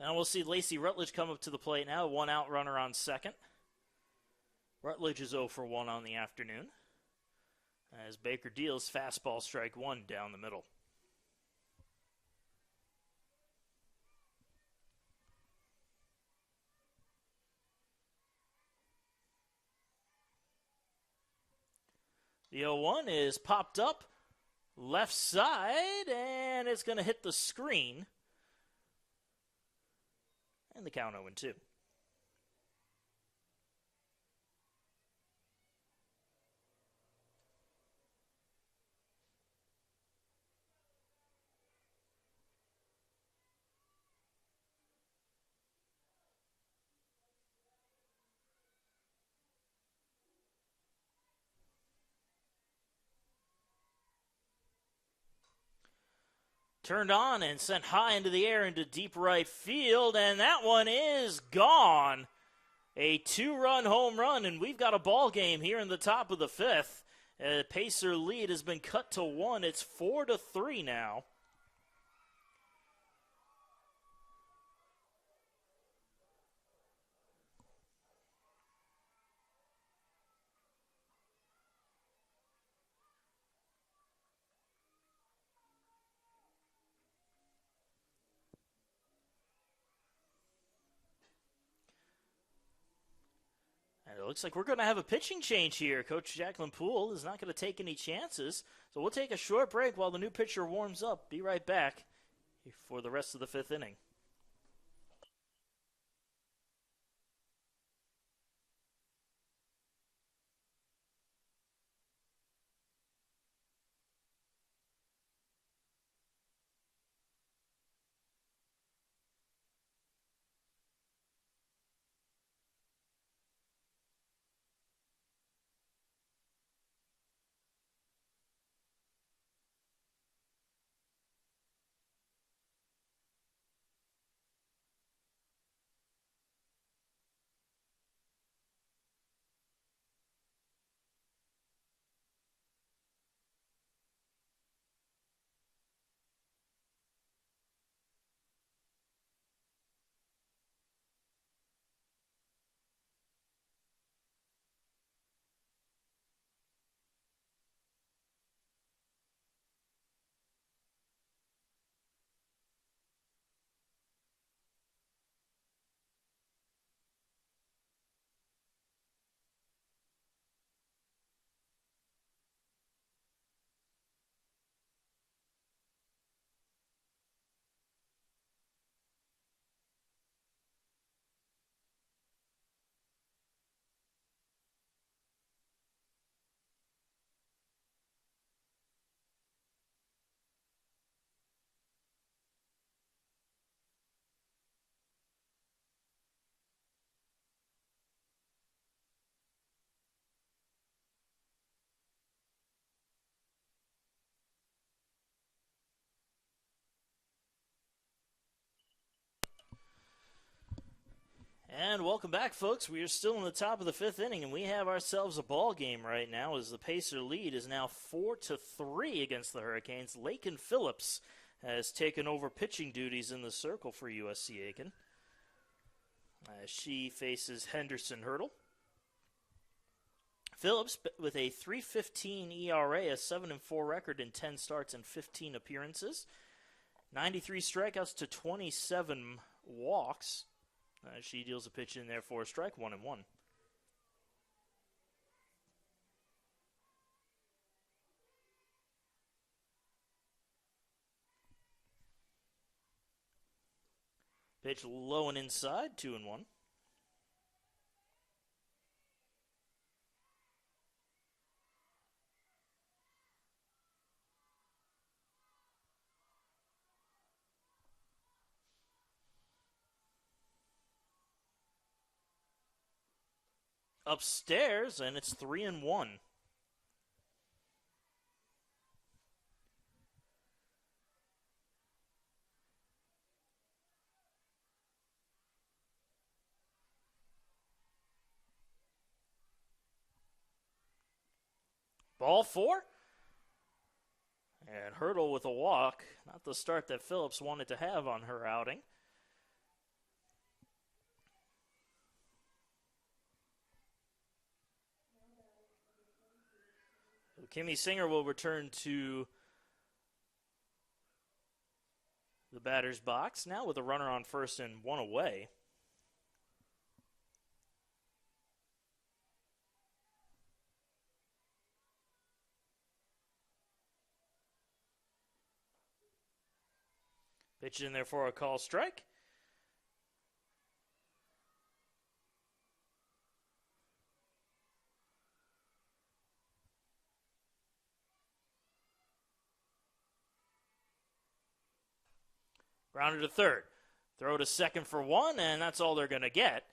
Now we'll see Lacey Rutledge come up to the plate now. One out runner on second. Rutledge is 0 for 1 on the afternoon, as Baker deals fastball strike one down the middle. The 0-1 is popped up left side, and it's going to hit the screen. And the count 0-2. Turned on and sent high into the air into deep right field, and that one is gone. A 2-run home run, and we've got a ball game here in the top of the 5th. Pacer lead has been cut to 1. It's 4-3 now. And it looks like we're going to have a pitching change here. Coach Jacqueline Poole is not going to take any chances. So we'll take a short break while the new pitcher warms up. Be right back for the rest of the 5th inning. And welcome back, folks. We are still in the top of the 5th inning, and we have ourselves a ball game right now as the Pacer lead is now 4-3 against the Hurricanes. Lakin Phillips has taken over pitching duties in the circle for USC Aiken. She faces Henderson Hurdle. Phillips with a 3.15 ERA, a 7-4 record in 10 starts and 15 appearances. 93 strikeouts to 27 walks. She deals a pitch in there for a strike, 1-1. Pitch low and inside, 2-1. Upstairs, and it's 3-1. Ball 4. And Hurdle with a walk. Not the start that Phillips wanted to have on her outing. Kimmy Singer will return to the batter's box, now with a runner on first and 1 away. Pitch in there for a call strike. Grounded to third. Throw to second for one, and that's all they're going to get.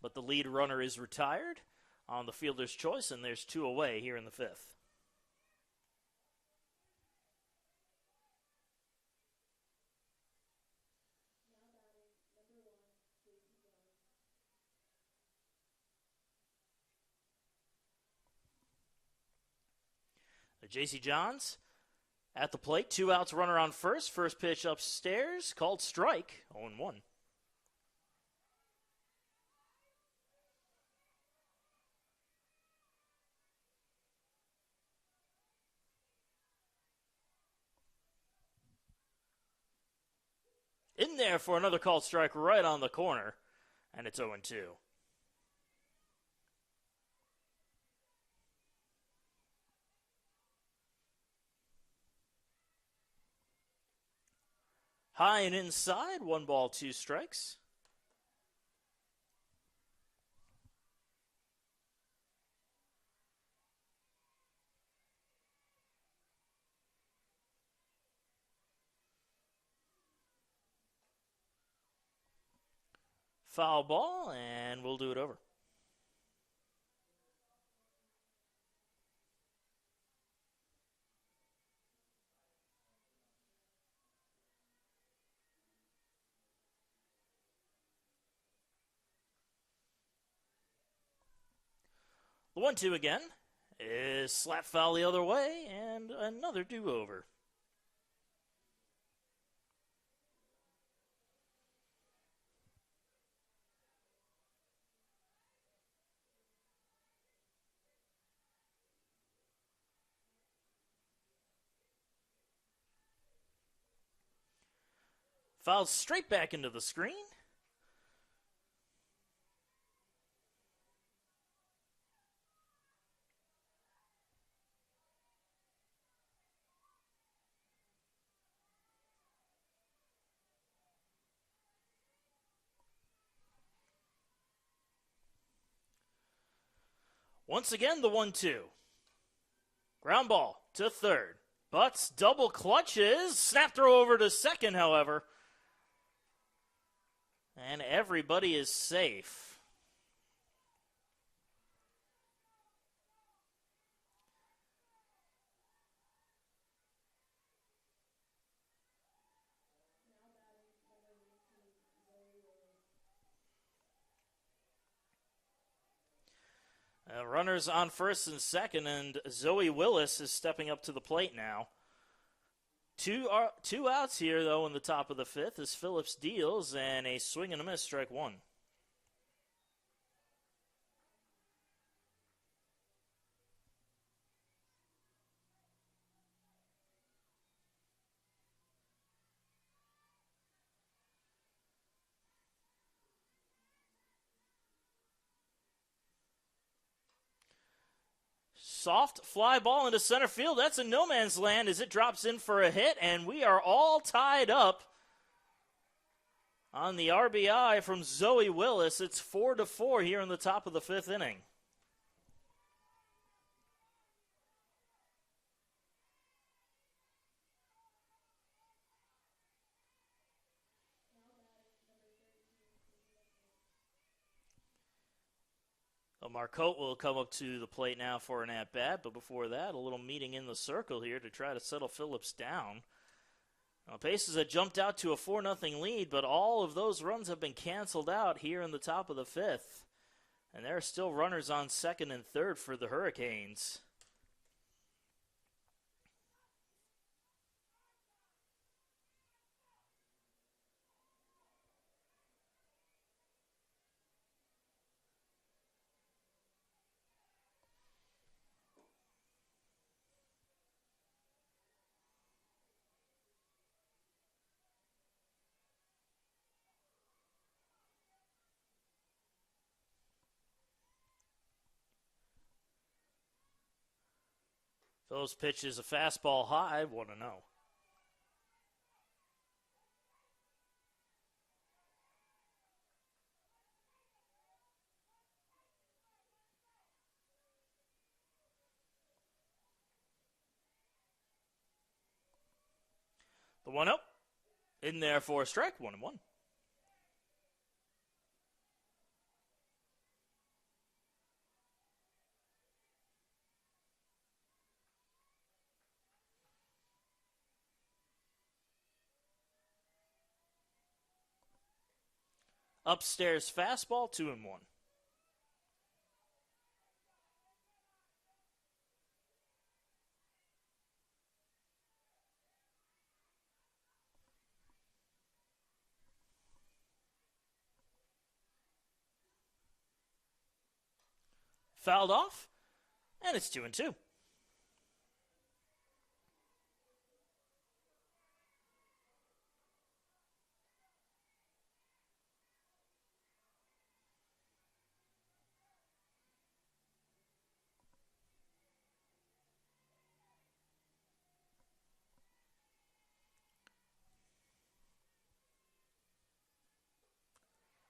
But the lead runner is retired on the fielder's choice, and there's 2 away here in the 5th. J.C. Johns at the plate. 2 outs, runner on first. First pitch upstairs, called strike, 0-1. In there for another called strike right on the corner, and it's 0-2. High and inside, 1 ball, 2 strikes. Foul ball, and we'll do it over. The 1-2 again is slap foul the other way, and another do-over. Fouled straight back into the screen. Once again, the 1-2. Ground ball to third. Butts double clutches. Snap throw over to second, however. And everybody is safe. Runners on first and second, and Zoe Willis is stepping up to the plate now. Two outs here, though, in the top of the 5th as Phillips deals, and a swing and a miss, strike 1. Soft fly ball into center field. That's a no man's land as it drops in for a hit, and we are all tied up on the RBI from Zoe Willis. It's 4-4 here in the top of the 5th inning. Marcotte will come up to the plate now for an at-bat, but before that, a little meeting in the circle here to try to settle Phillips down. Now, Pacers had jumped out to a 4-0 lead, but all of those runs have been canceled out here in the top of the 5th. And there are still runners on second and third for the Hurricanes. Phillips pitches a fastball high, 1-0. 1-0. In there for a strike, 1-1. Upstairs fastball, 2-1. Fouled off, and it's 2-2.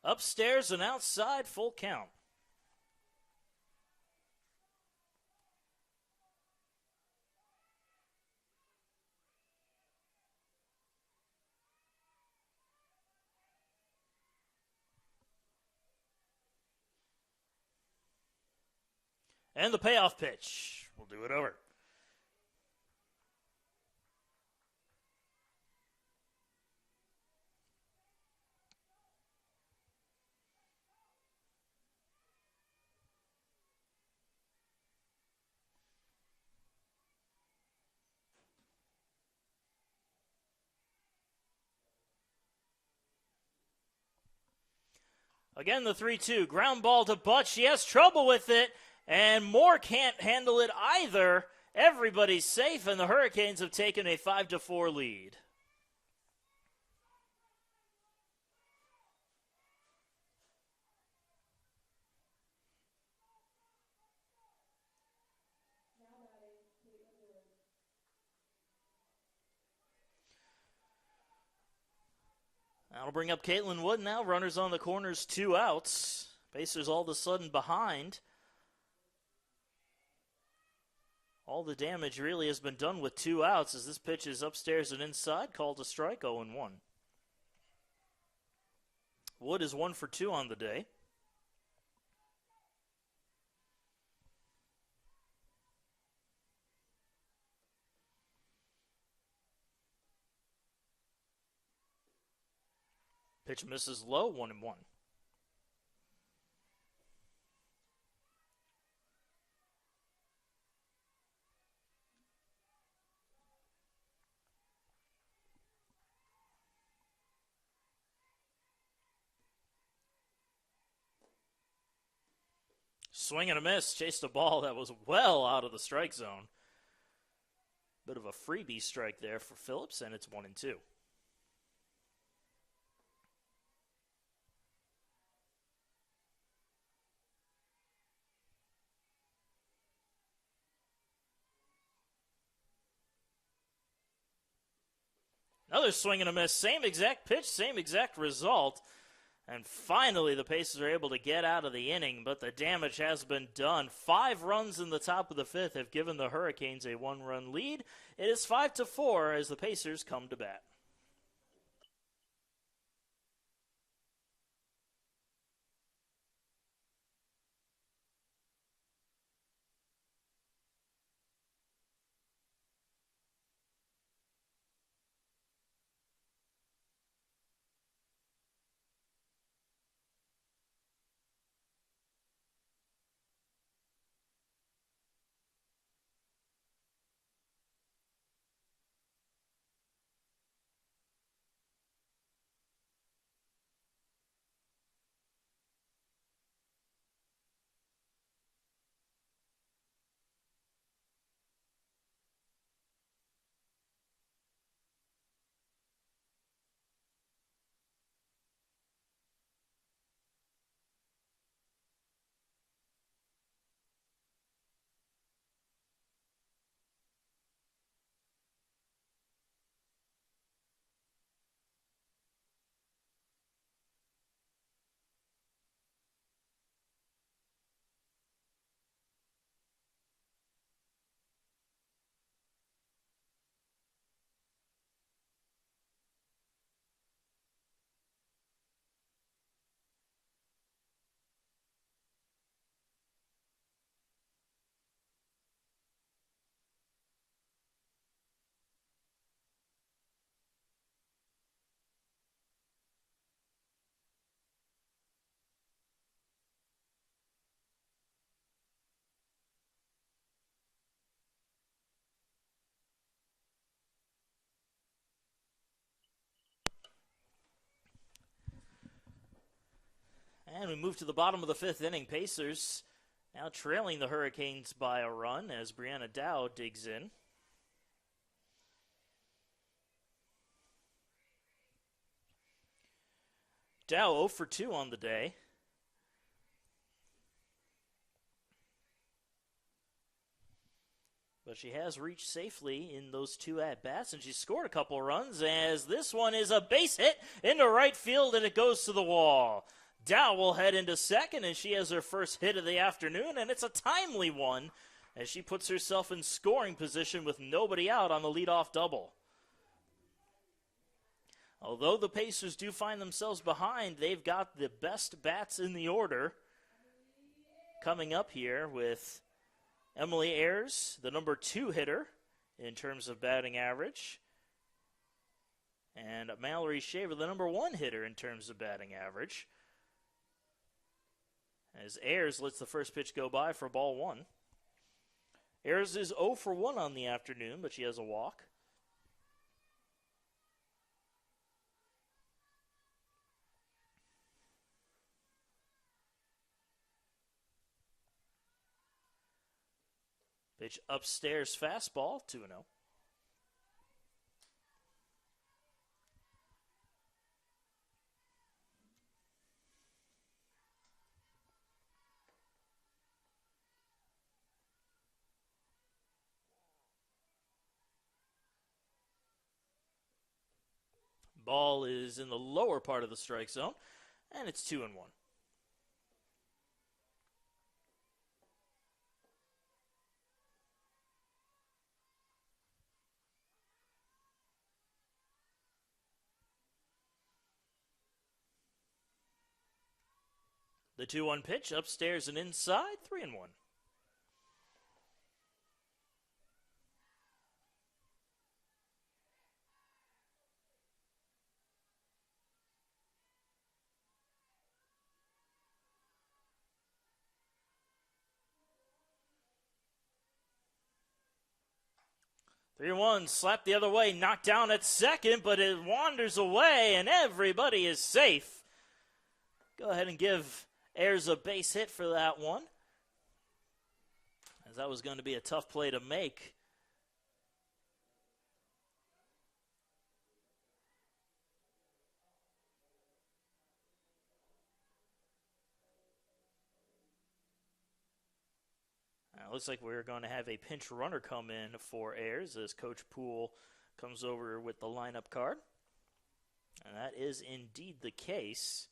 Upstairs and outside, full count. And the payoff pitch. We'll do it over. Again, the 3-2. Ground ball to Butch. She has trouble with it, and Moore can't handle it either. Everybody's safe, and the Hurricanes have taken a 5-4 lead. That'll bring up Caitlin Wood now. Runners on the corners, 2 outs. Pacers all of a sudden behind. All the damage really has been done with 2 outs as this pitch is upstairs and inside. Called a strike, 0-1. Wood is 1 for 2 on the day. Pitch misses low, 1-1. Swing and a miss. Chased a ball that was well out of the strike zone. Bit of a freebie strike there for Phillips, and it's 1-2. Another swing and a miss. Same exact pitch, same exact result. And finally, the Pacers are able to get out of the inning, but the damage has been done. 5 runs in the top of the 5th have given the Hurricanes a 1-run lead. It is 5-4 as the Pacers come to bat. we move to the bottom of the fifth inning, Pacers now trailing the Hurricanes by a run as Brianna Dow digs in. Dow 0 for 2 on the day. But she has reached safely in those two at-bats, and she scored a couple runs as this one is a base hit into right field, and it goes to the wall. Dow will head into second, and she has her first hit of the afternoon, and it's a timely one as she puts herself in scoring position with nobody out on the leadoff double. Although the Pacers do find themselves behind, they've got the best bats in the order coming up here with Emily Ayers, the number 2 hitter in terms of batting average, and Mallory Shaver, the number 1 hitter in terms of batting average. As Ayers lets the first pitch go by for ball 1. Ayers is 0 for 1 on the afternoon, but she has a walk. Pitch upstairs fastball, 2-0. Ball is in the lower part of the strike zone, and it's 2-1. The 2-1 pitch, upstairs and inside, 3-1. Three one, slapped the other way, knocked down at second, but it wanders away, and everybody is safe. Go ahead and give Ayers a base hit for that one, as that was going to be a tough play to make. Looks like we're going to have a pinch runner come in for Ayers as Coach Poole comes over with the lineup card. And that is indeed the case.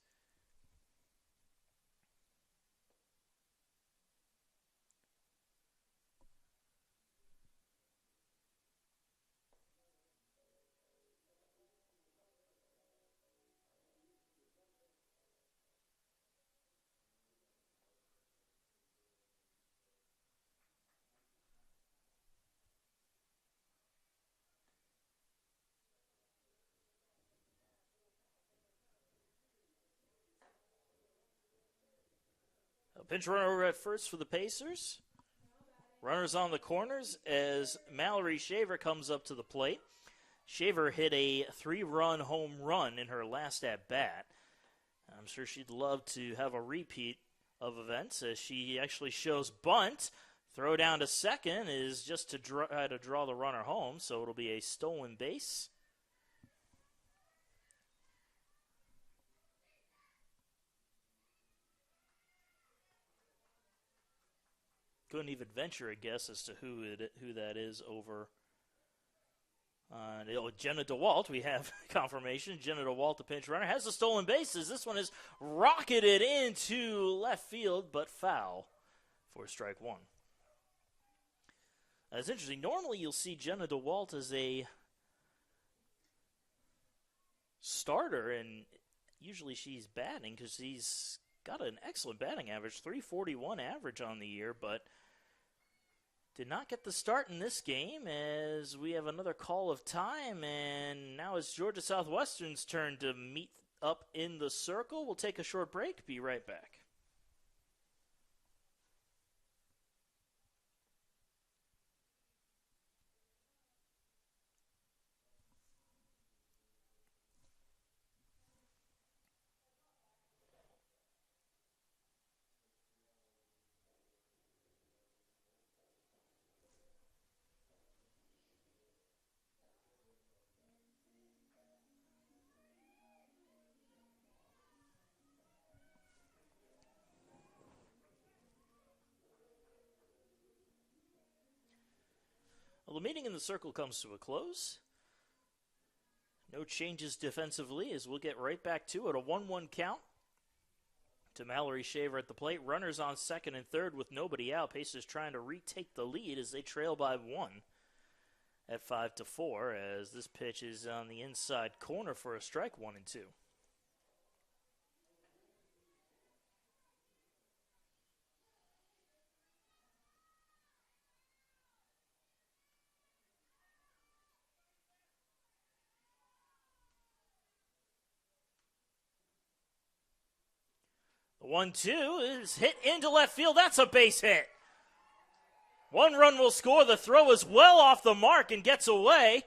Pinch runner over at first for the Pacers. Runners on the corners as Mallory Shaver comes up to the plate. Shaver hit a 3-run home run in her last at-bat. I'm sure she'd love to have a repeat of events as she actually shows bunt. Throw down to second is just to try to draw the runner home, so it'll be a stolen base. Couldn't even venture a guess as to who that is over. Jenna DeWalt, we have confirmation. Jenna DeWalt, the pinch runner, has the stolen bases. This one is rocketed into left field, but foul for strike one. That's interesting. Normally you'll see Jenna DeWalt as a starter, and usually she's batting because she's got an excellent batting average, 341 average on the year, but did not get the start in this game as we have another call of time, and now it's Georgia Southwestern's turn to meet up in the circle. We'll take a short break, be right back. Well, the meeting in the circle comes to a close. No changes defensively as we'll get right back to it. A 1-1 count to Mallory Shaver at the plate. Runners on second and third with nobody out. Pacers trying to retake the lead as they trail by 1 at 5-4 as this pitch is on the inside corner for a strike, 1-2. The 1-2 is hit into left field. That's a base hit. 1 run will score. The throw is well off the mark and gets away.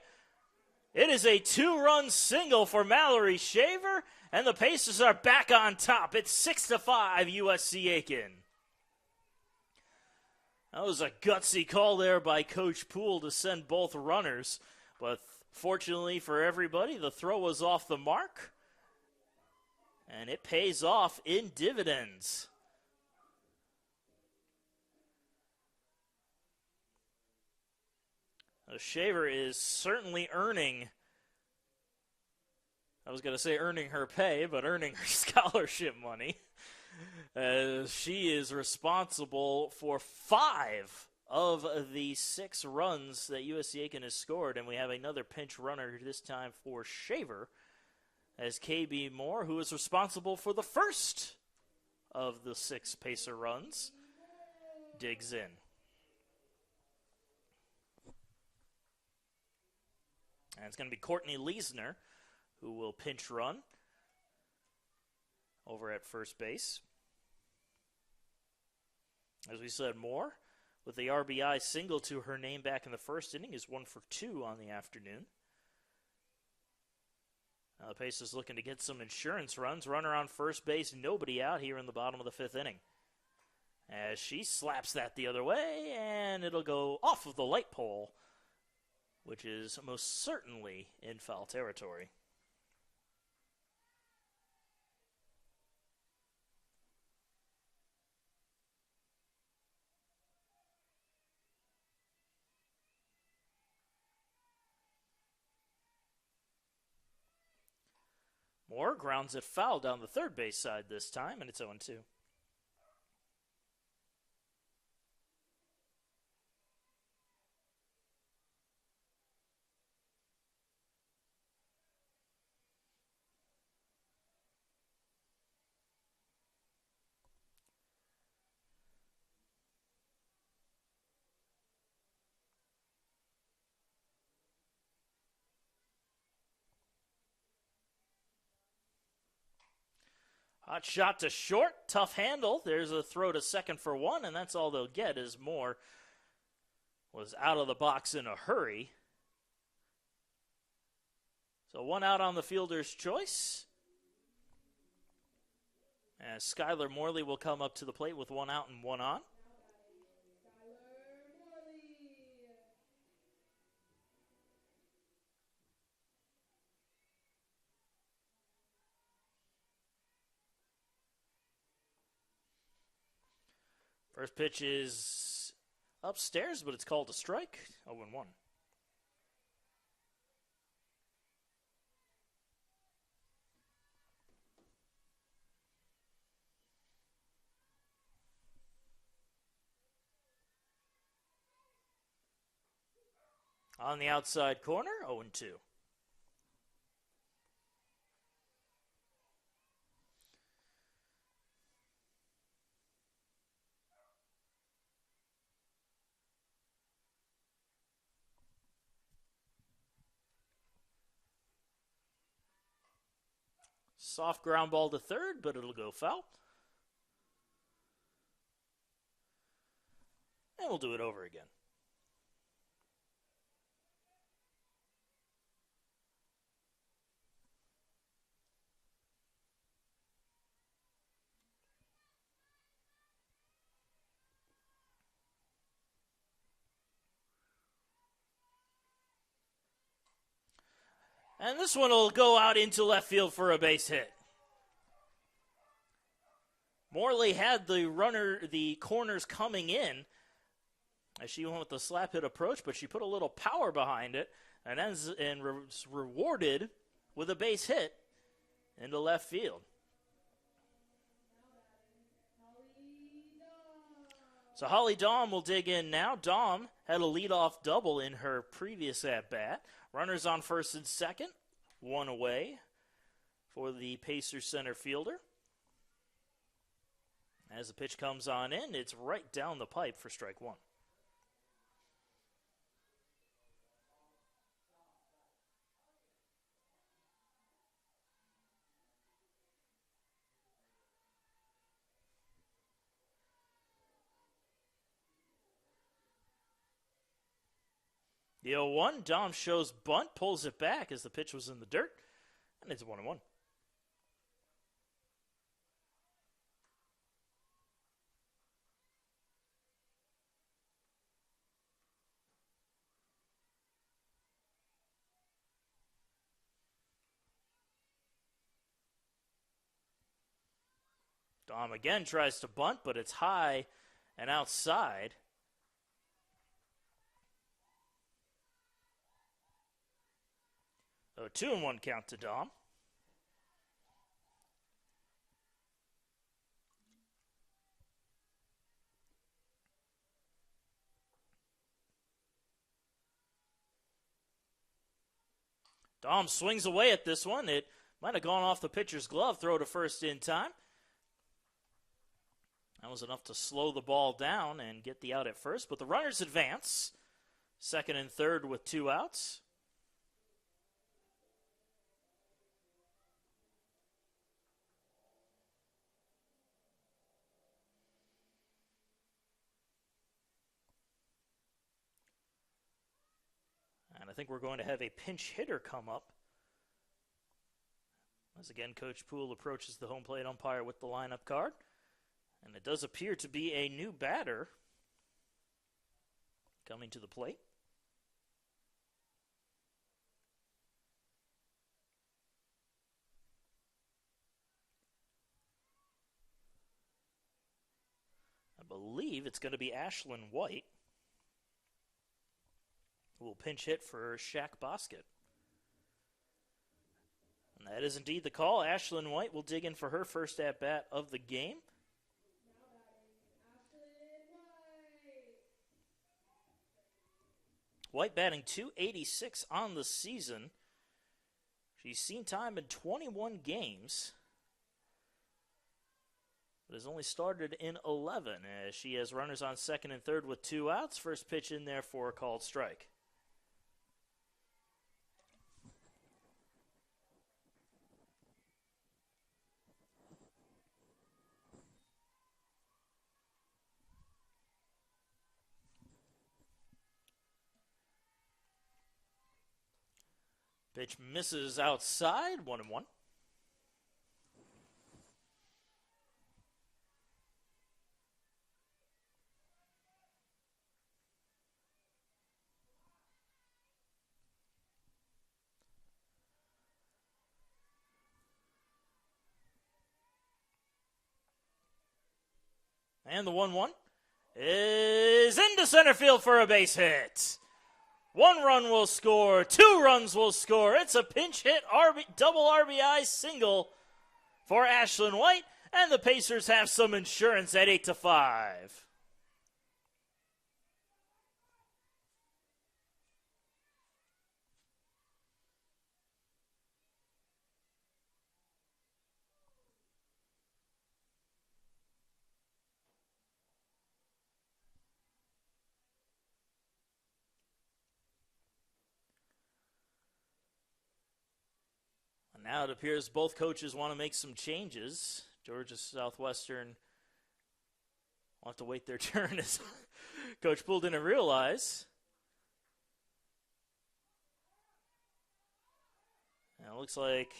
It is a 2-run single for Mallory Shaver, and the Pacers are back on top. It's 6-5 USC Aiken. That was a gutsy call there by Coach Poole to send both runners, but fortunately for everybody, the throw was off the mark. And it pays off in dividends. The Shaver is certainly earning, I was going to say earning her pay, but earning her scholarship money. She is responsible for 5 of the 6 runs that USC Aiken has scored, and we have another pinch runner this time for Shaver, as KB Moore, who is responsible for the first of the 6 Pacer runs, digs in. And it's going to be Courtney Leesner who will pinch run over at first base. As we said, Moore, with the RBI single to her name back in the first inning, is 1 for 2 on the afternoon. Now the Pacers looking to get some insurance runs. Runner on first base, nobody out here in the bottom of the 5th inning. As she slaps that the other way, and it'll go off of the light pole, which is most certainly in foul territory. Moore grounds it foul down the third base side this time, and it's 0-2. Hot shot to short, tough handle. There's a throw to second for 1, and that's all they'll get as Moore was out of the box in a hurry. So 1 out on the fielder's choice. As Skylar Morley will come up to the plate with 1 out and 1 on. First pitch is upstairs, but it's called a strike. 0-1. On the outside corner, 0-2. Soft ground ball to third, but it'll go foul. And we'll do it over again. And this one will go out into left field for a base hit. Morley had the corners coming in. as she went with the slap hit approach, but she put a little power behind it and was rewarded with a base hit into left field. So Holly Dahm will dig in now. Dahm had a leadoff double in her previous at-bat. Runners on first and second, one away for the Pacers center fielder. As the pitch comes on in, it's right down the pipe for strike one. The 0-1, Dahm shows bunt, pulls it back as the pitch was in the dirt, and it's 1-1. Dahm again tries to bunt, but it's high and outside. So 2-1 count to Dahm. Dahm swings away at this one. It might have gone off the pitcher's glove. Throw to first in time. That was enough to slow the ball down and get the out at first. But the runners advance. Second and third with 2 outs. And I think we're going to have a pinch hitter come up. As again, Coach Poole approaches the home plate umpire with the lineup card. And it does appear to be a new batter coming to the plate. I believe it's going to be Ashlyn White, who will pinch hit for Shaq Bosket. And that is indeed the call. Ashlyn White will dig in for her first at-bat of the game. White batting .286 on the season. She's seen time in 21 games, but has only started in 11 as she has runners on second and third with 2 outs. First pitch in there for a called strike. Pitch misses outside, 1-1. And the 1-1 is into center field for a base hit. 1 run will score, 2 runs will score. It's a pinch hit double RBI single for Ashlyn White, and the Pacers have some insurance at 8-5. Now it appears both coaches want to make some changes. Georgia Southwestern will have to wait their turn, as Coach Poole didn't realize. Now it looks like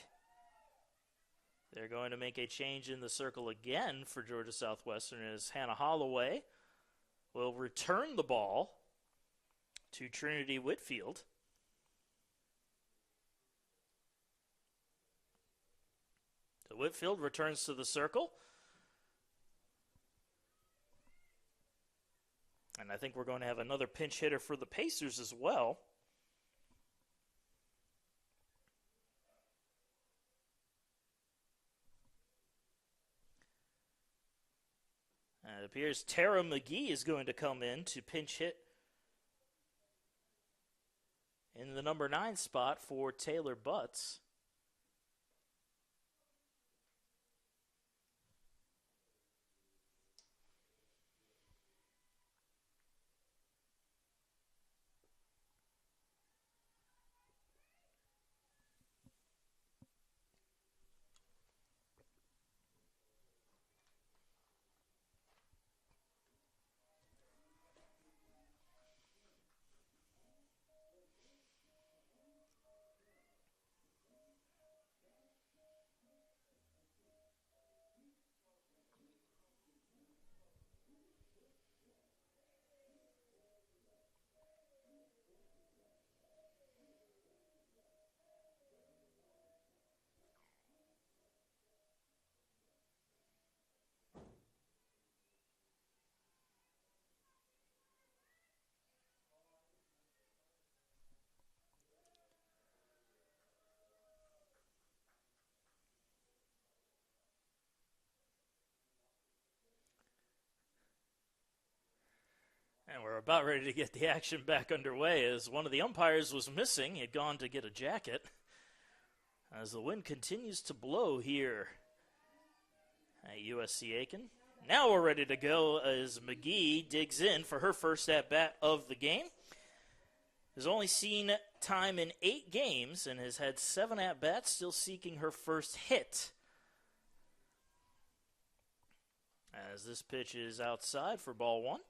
they're going to make a change in the circle again for Georgia Southwestern, as Hannah Holloway will return the ball to Trinity Whitfield. So Whitfield returns to the circle. And I think we're going to have another pinch hitter for the Pacers as well. It appears Tara McGee is going to come in to pinch hit in the number 9 spot for Taylor Butts. And we're about ready to get the action back underway as one of the umpires was missing. He had gone to get a jacket. As the wind continues to blow here at USC Aiken. Now we're ready to go as McGee digs in for her first at-bat of the game. Has only seen time in 8 games and has had 7 at-bats, still seeking her first hit. As this pitch is outside for ball 1.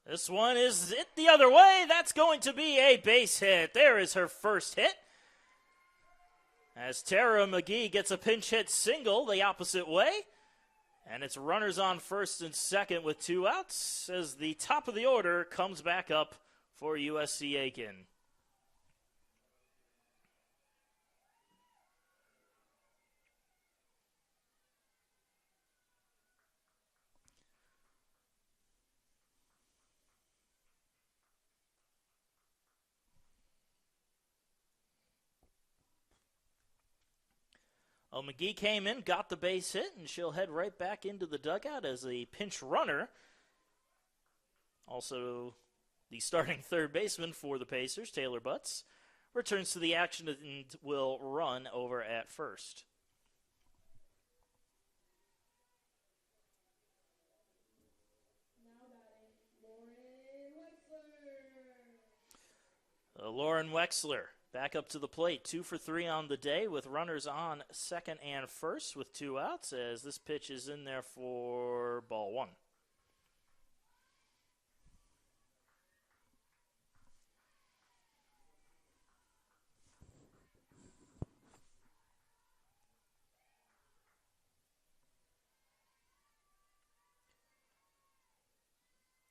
This one is hit the other way. That's going to be a base hit. There is her first hit. As Tara McGee gets a pinch hit single the opposite way. And it's runners on first and second with 2 outs as the top of the order comes back up for USC Aiken. Well, McGee came in, got the base hit, and she'll head right back into the dugout as a pinch runner. Also, the starting third baseman for the Pacers, Taylor Butts, returns to the action and will run over at first. Lauren Wexler back up to the plate, 2 for 3 on the day with runners on second and first with 2 outs as this pitch is in there for ball 1.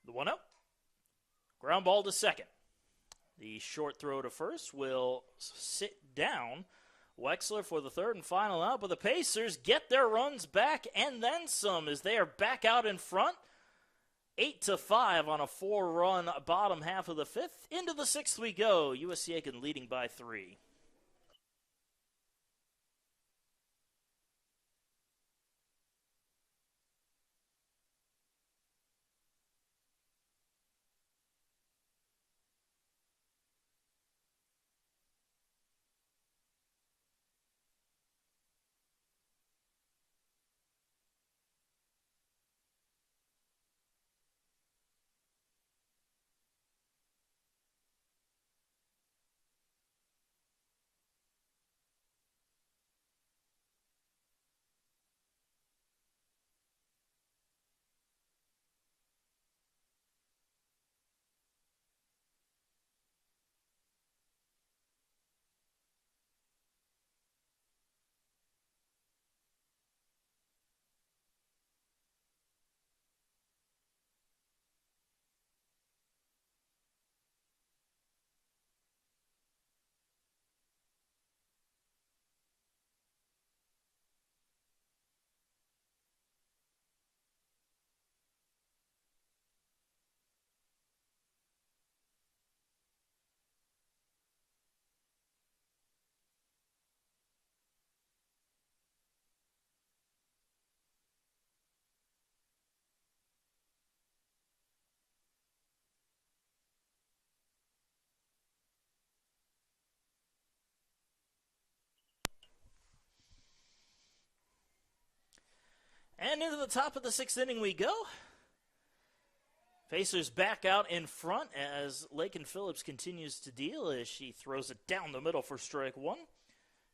The 1-0. Ground ball to second. The short throw to first will sit down. Wexler for the third and final out, but the Pacers get their runs back and then some as they are back out in front. 8-5 on a 4-run bottom half of the 5th. Into the 6th we go. USC Aiken leading by 3. And into the top of the 6th inning we go. Pacers back out in front as Lakin Phillips continues to deal as she throws it down the middle for strike 1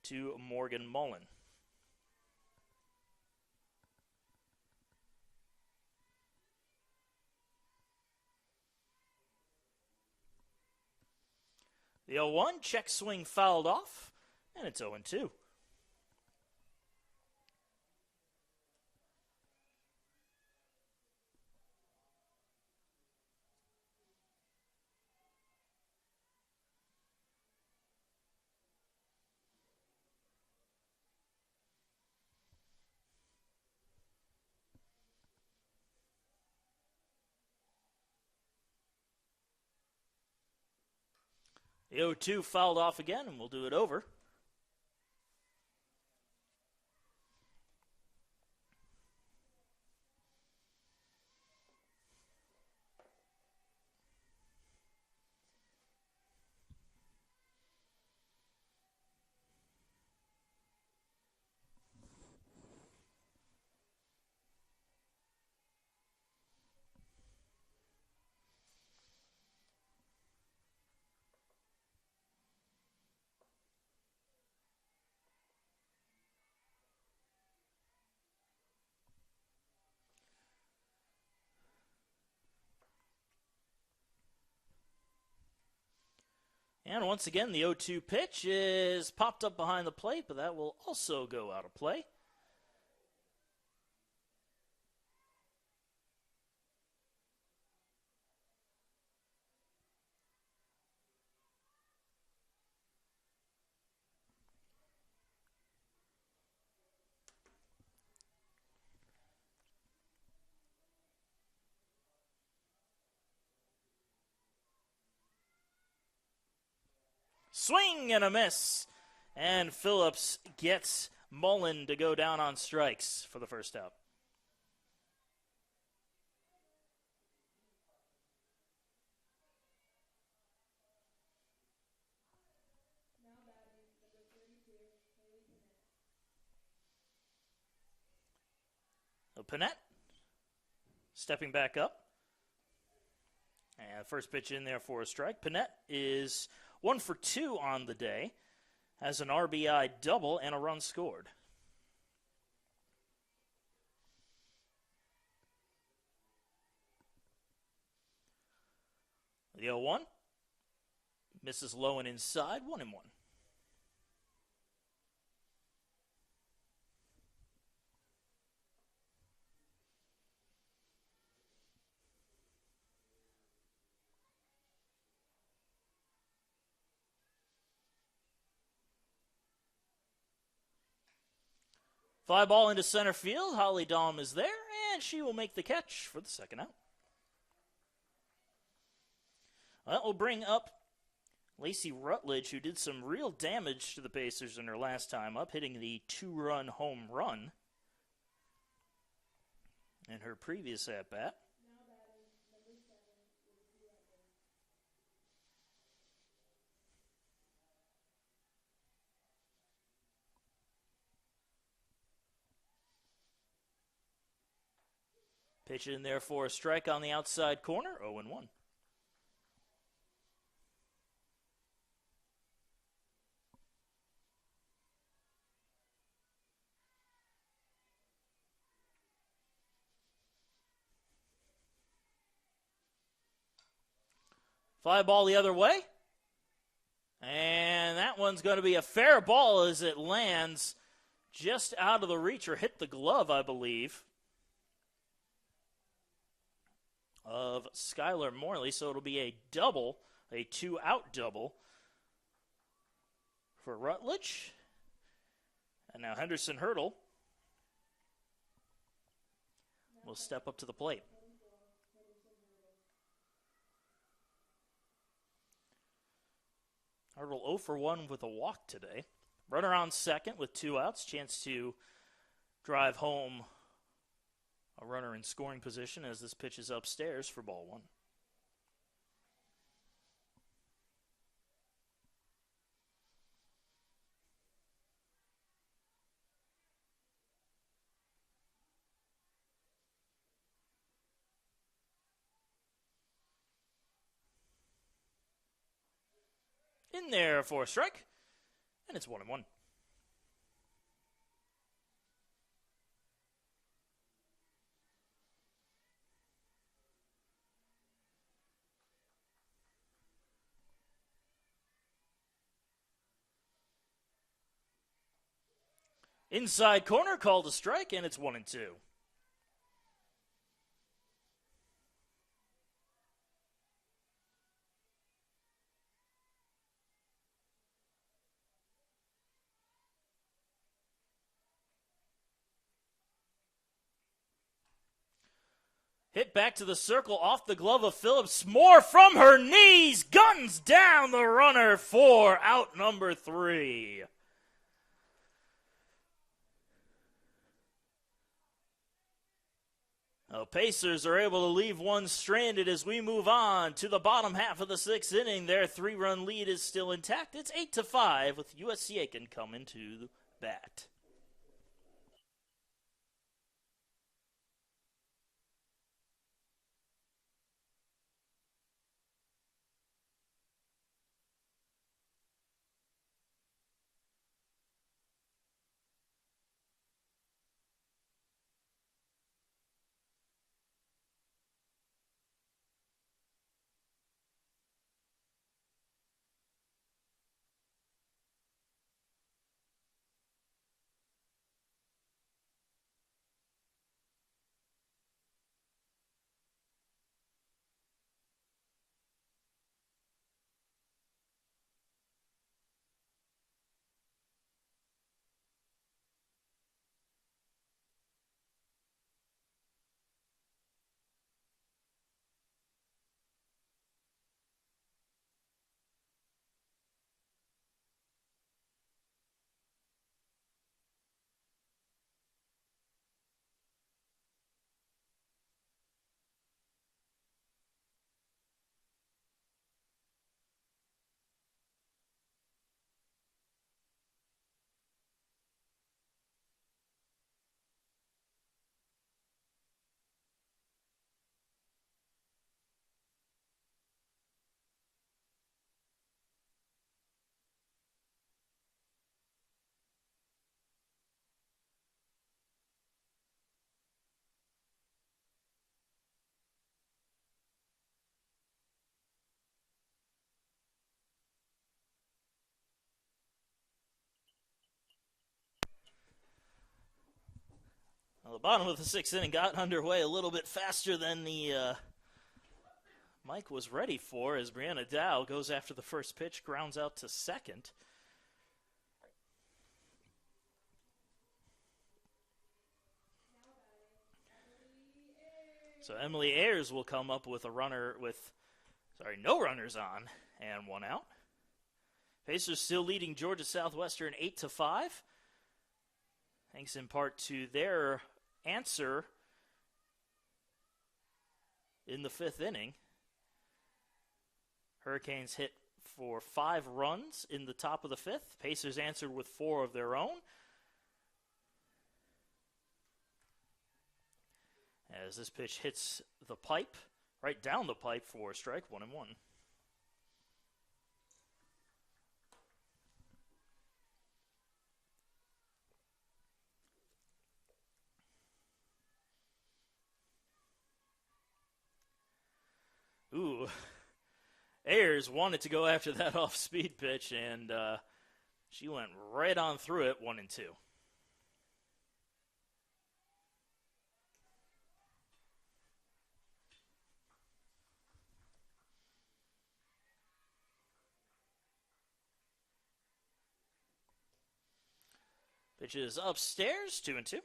to Morgan Mullen. The 0-1, check swing fouled off, and it's 0-2. The 0-2 fouled off again, and we'll do it over. And once again, the 0-2 pitch is popped up behind the plate, but that will also go out of play. Swing and a miss. And Phillips gets Mullen to go down on strikes for the first out. So Panette stepping back up. And first pitch in there for a strike. Panette is 1 for 2 on the day. Has an RBI double and a run scored. The 0-1 misses low and inside, 1-1. Fly ball into center field. Holly Dahm is there, and she will make the catch for the second out. That will bring up Lacey Rutledge, who did some real damage to the Pacers in her last time up, hitting the 2-run home run in her previous at-bat. Pitch in there for a strike on the outside corner, 0-1. Fly ball the other way. And that one's going to be a fair ball as it lands just out of the reach, or hit the glove, I believe, of Skylar Morley. So it'll be a double, a 2-out double for Rutledge. And now Henderson Hurdle will step up to the plate. Hurdle 0 for 1 with a walk today. Runner on second with 2 outs. Chance to drive home a runner in scoring position as this pitch is upstairs for ball 1. In there for a strike, and it's 1-1. Inside corner called a strike, and it's 1-2. Hit back to the circle off the glove of Phillips. More from her knees. Guns down the runner for out number 3. The Pacers are able to leave one stranded as we move on to the bottom half of the 6th inning. Their 3-run lead is still intact. It's 8-5 with USC Aiken coming to the bat. Well, the bottom of the 6th inning got underway a little bit faster than the Mike was ready for as Brianna Dow goes after the first pitch, grounds out to second. So Emily Ayers will come up with no runners on and 1 out. Pacers still leading Georgia Southwestern 8-5. Thanks in part to their answer in the 5th inning. Hurricanes hit for 5 runs in the top of the 5th. Pacers answered with 4 of their own. As this pitch hits the pipe, right down the pipe for a strike, 1-1. Ooh, Ayers wanted to go after that off-speed pitch, and she went right on through it, 1-2. Pitch is upstairs, 2-2.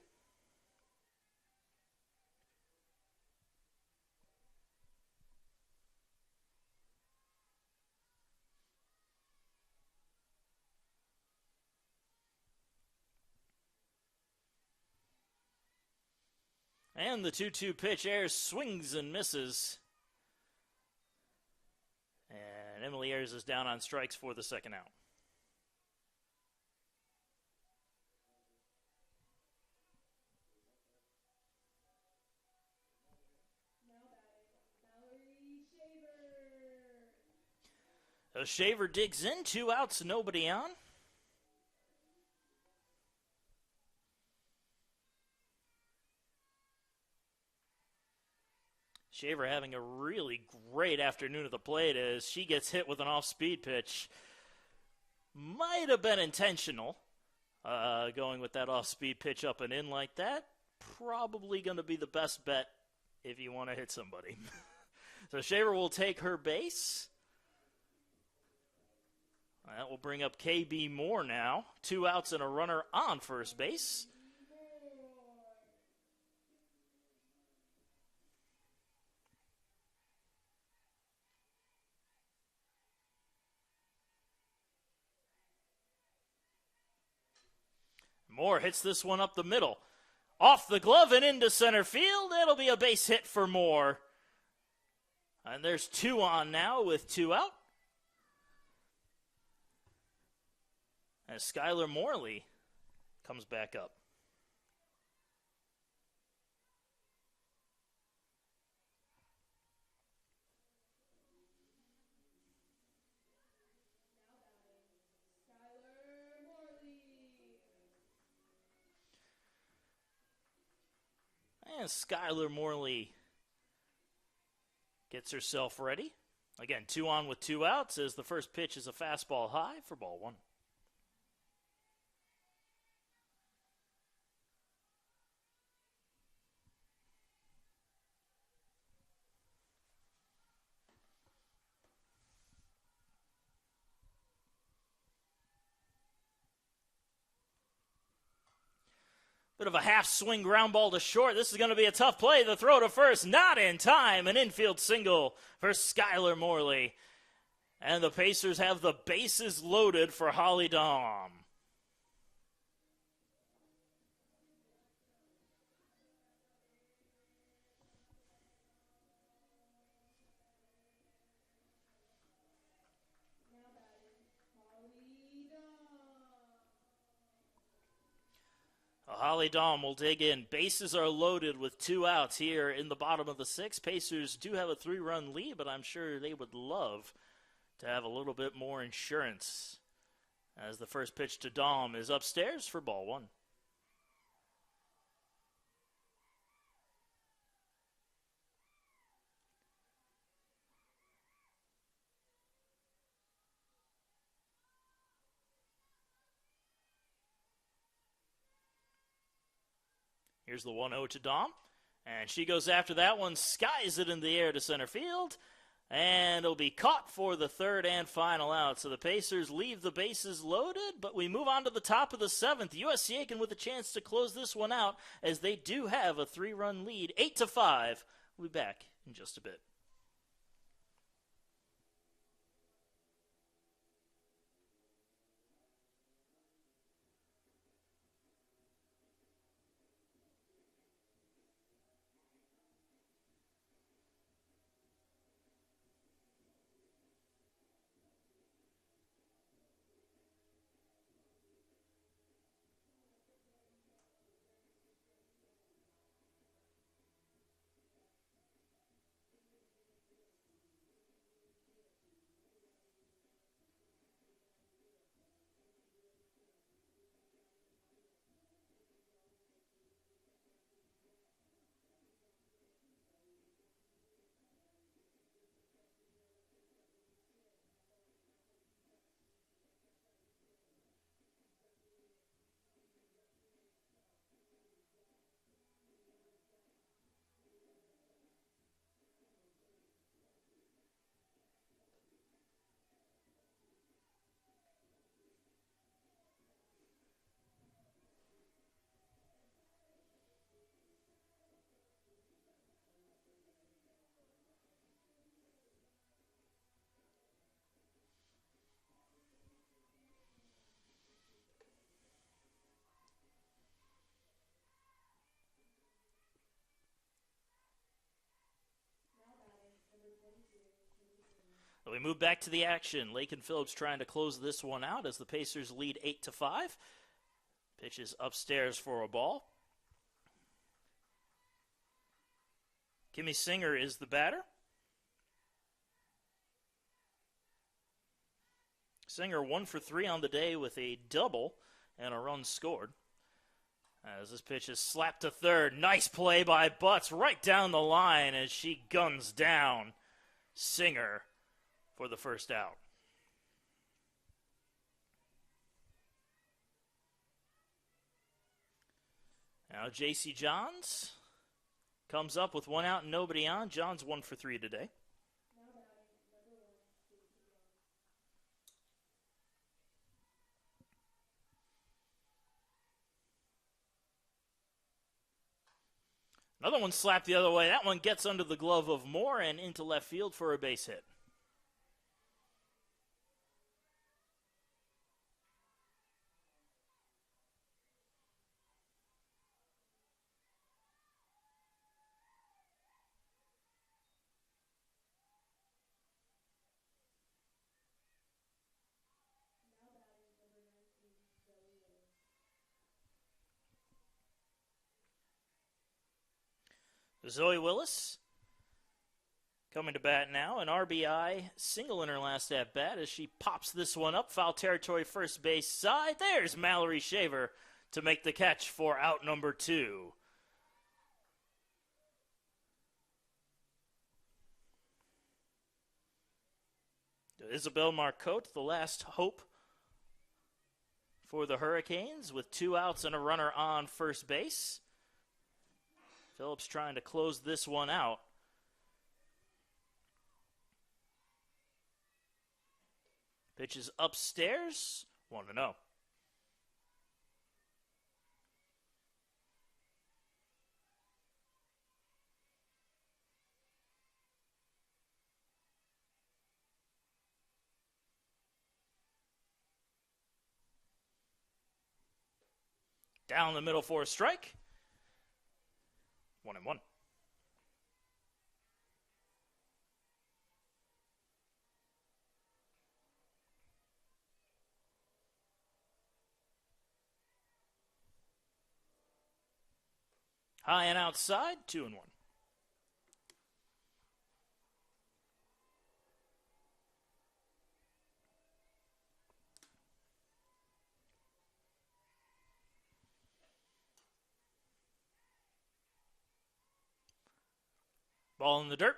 And the 2-2 pitch, Ayers swings and misses. And Emily Ayers is down on strikes for the second out. So Shaver digs in, 2 outs, nobody on. Shaver having a really great afternoon at the plate as she gets hit with an off-speed pitch. Might have been intentional, going with that off-speed pitch up and in like that. Probably going to be the best bet if you want to hit somebody. So Shaver will take her base. That will bring up KB Moore now. 2 outs and a runner on first base. Moore hits this one up the middle. Off the glove and into center field. It'll be a base hit for Moore. And there's 2 on now with 2 out. As Skylar Morley comes back up. And Skylar Morley gets herself ready. Again, 2 on with 2 outs as the first pitch is a fastball high for ball 1. Bit of a half-swing ground ball to short. This is going to be a tough play. The throw to first, not in time. An infield single for Skylar Morley. And the Pacers have the bases loaded for Holly Dahm. Holly Dahm will dig in. Bases are loaded with 2 outs here in the bottom of the 6th. Pacers do have a 3-run lead, but I'm sure they would love to have a little bit more insurance as the first pitch to Dahm is upstairs for ball 1. Here's the 1-0 to Dahm. And she goes after that one, skies it in the air to center field. And it'll be caught for the 3rd and final out. So the Pacers leave the bases loaded, but we move on to the top of the 7th. USC Aiken with a chance to close this one out as they do have a 3-run lead, 8-5. We'll be back in just a bit. We move back to the action. Lakin Phillips trying to close this one out as the Pacers lead 8-5. Pitch is upstairs for a ball. Kimmy Singer is the batter. Singer 1 for 3 on the day with a double and a run scored. As this pitch is slapped to third. Nice play by Butts right down the line as she guns down Singer for the first out. Now J.C. Johns comes up with 1 out and nobody on. Johns 1 for 3 today. Another one slapped the other way. That one gets under the glove of Moore and into left field for a base hit. Zoe Willis coming to bat now. An RBI single in her last at bat as she pops this one up. Foul territory, first base side. There's Mallory Shaver to make the catch for out number 2. Isabel Marcotte, the last hope for the Hurricanes, with 2 outs and a runner on first base. Phillips trying to close this one out. Pitch is upstairs, 1-0. Down the middle for a strike. 1-1. High and outside, 2-1. Ball in the dirt,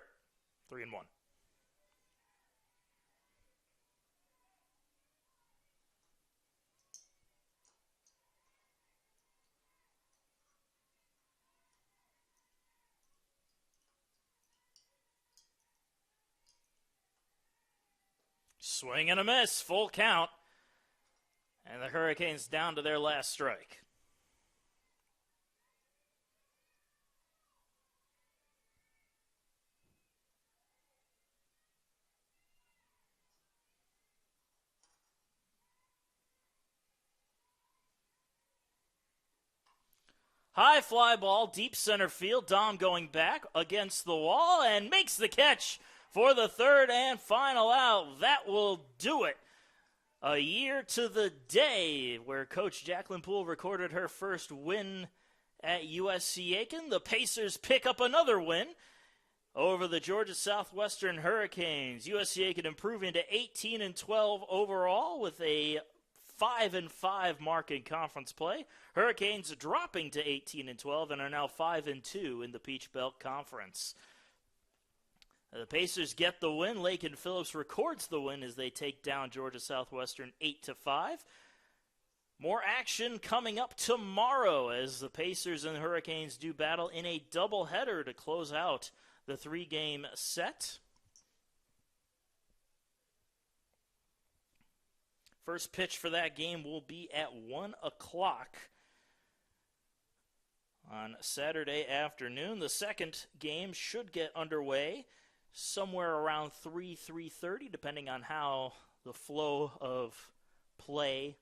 3-1. Swing and a miss, full count. And the Hurricanes down to their last strike. High fly ball, deep center field. Dom going back against the wall and makes the catch for the third and final out. That will do it. A year to the day where Coach Jacqueline Poole recorded her first win at USC Aiken. The Pacers pick up another win over the Georgia Southwestern Hurricanes. USC Aiken improving to 18-12 overall with a 5-5 mark in conference play. Hurricanes dropping to 18-12 and are now 5-2 in the Peach Belt Conference. The Pacers get the win. Lakin Phillips records the win as they take down Georgia Southwestern 8-5. More action coming up tomorrow as the Pacers and the Hurricanes do battle in a doubleheader to close out the 3-game set. First pitch for that game will be at 1 o'clock on Saturday afternoon. The second game should get underway somewhere around 3:30, depending on how the flow of play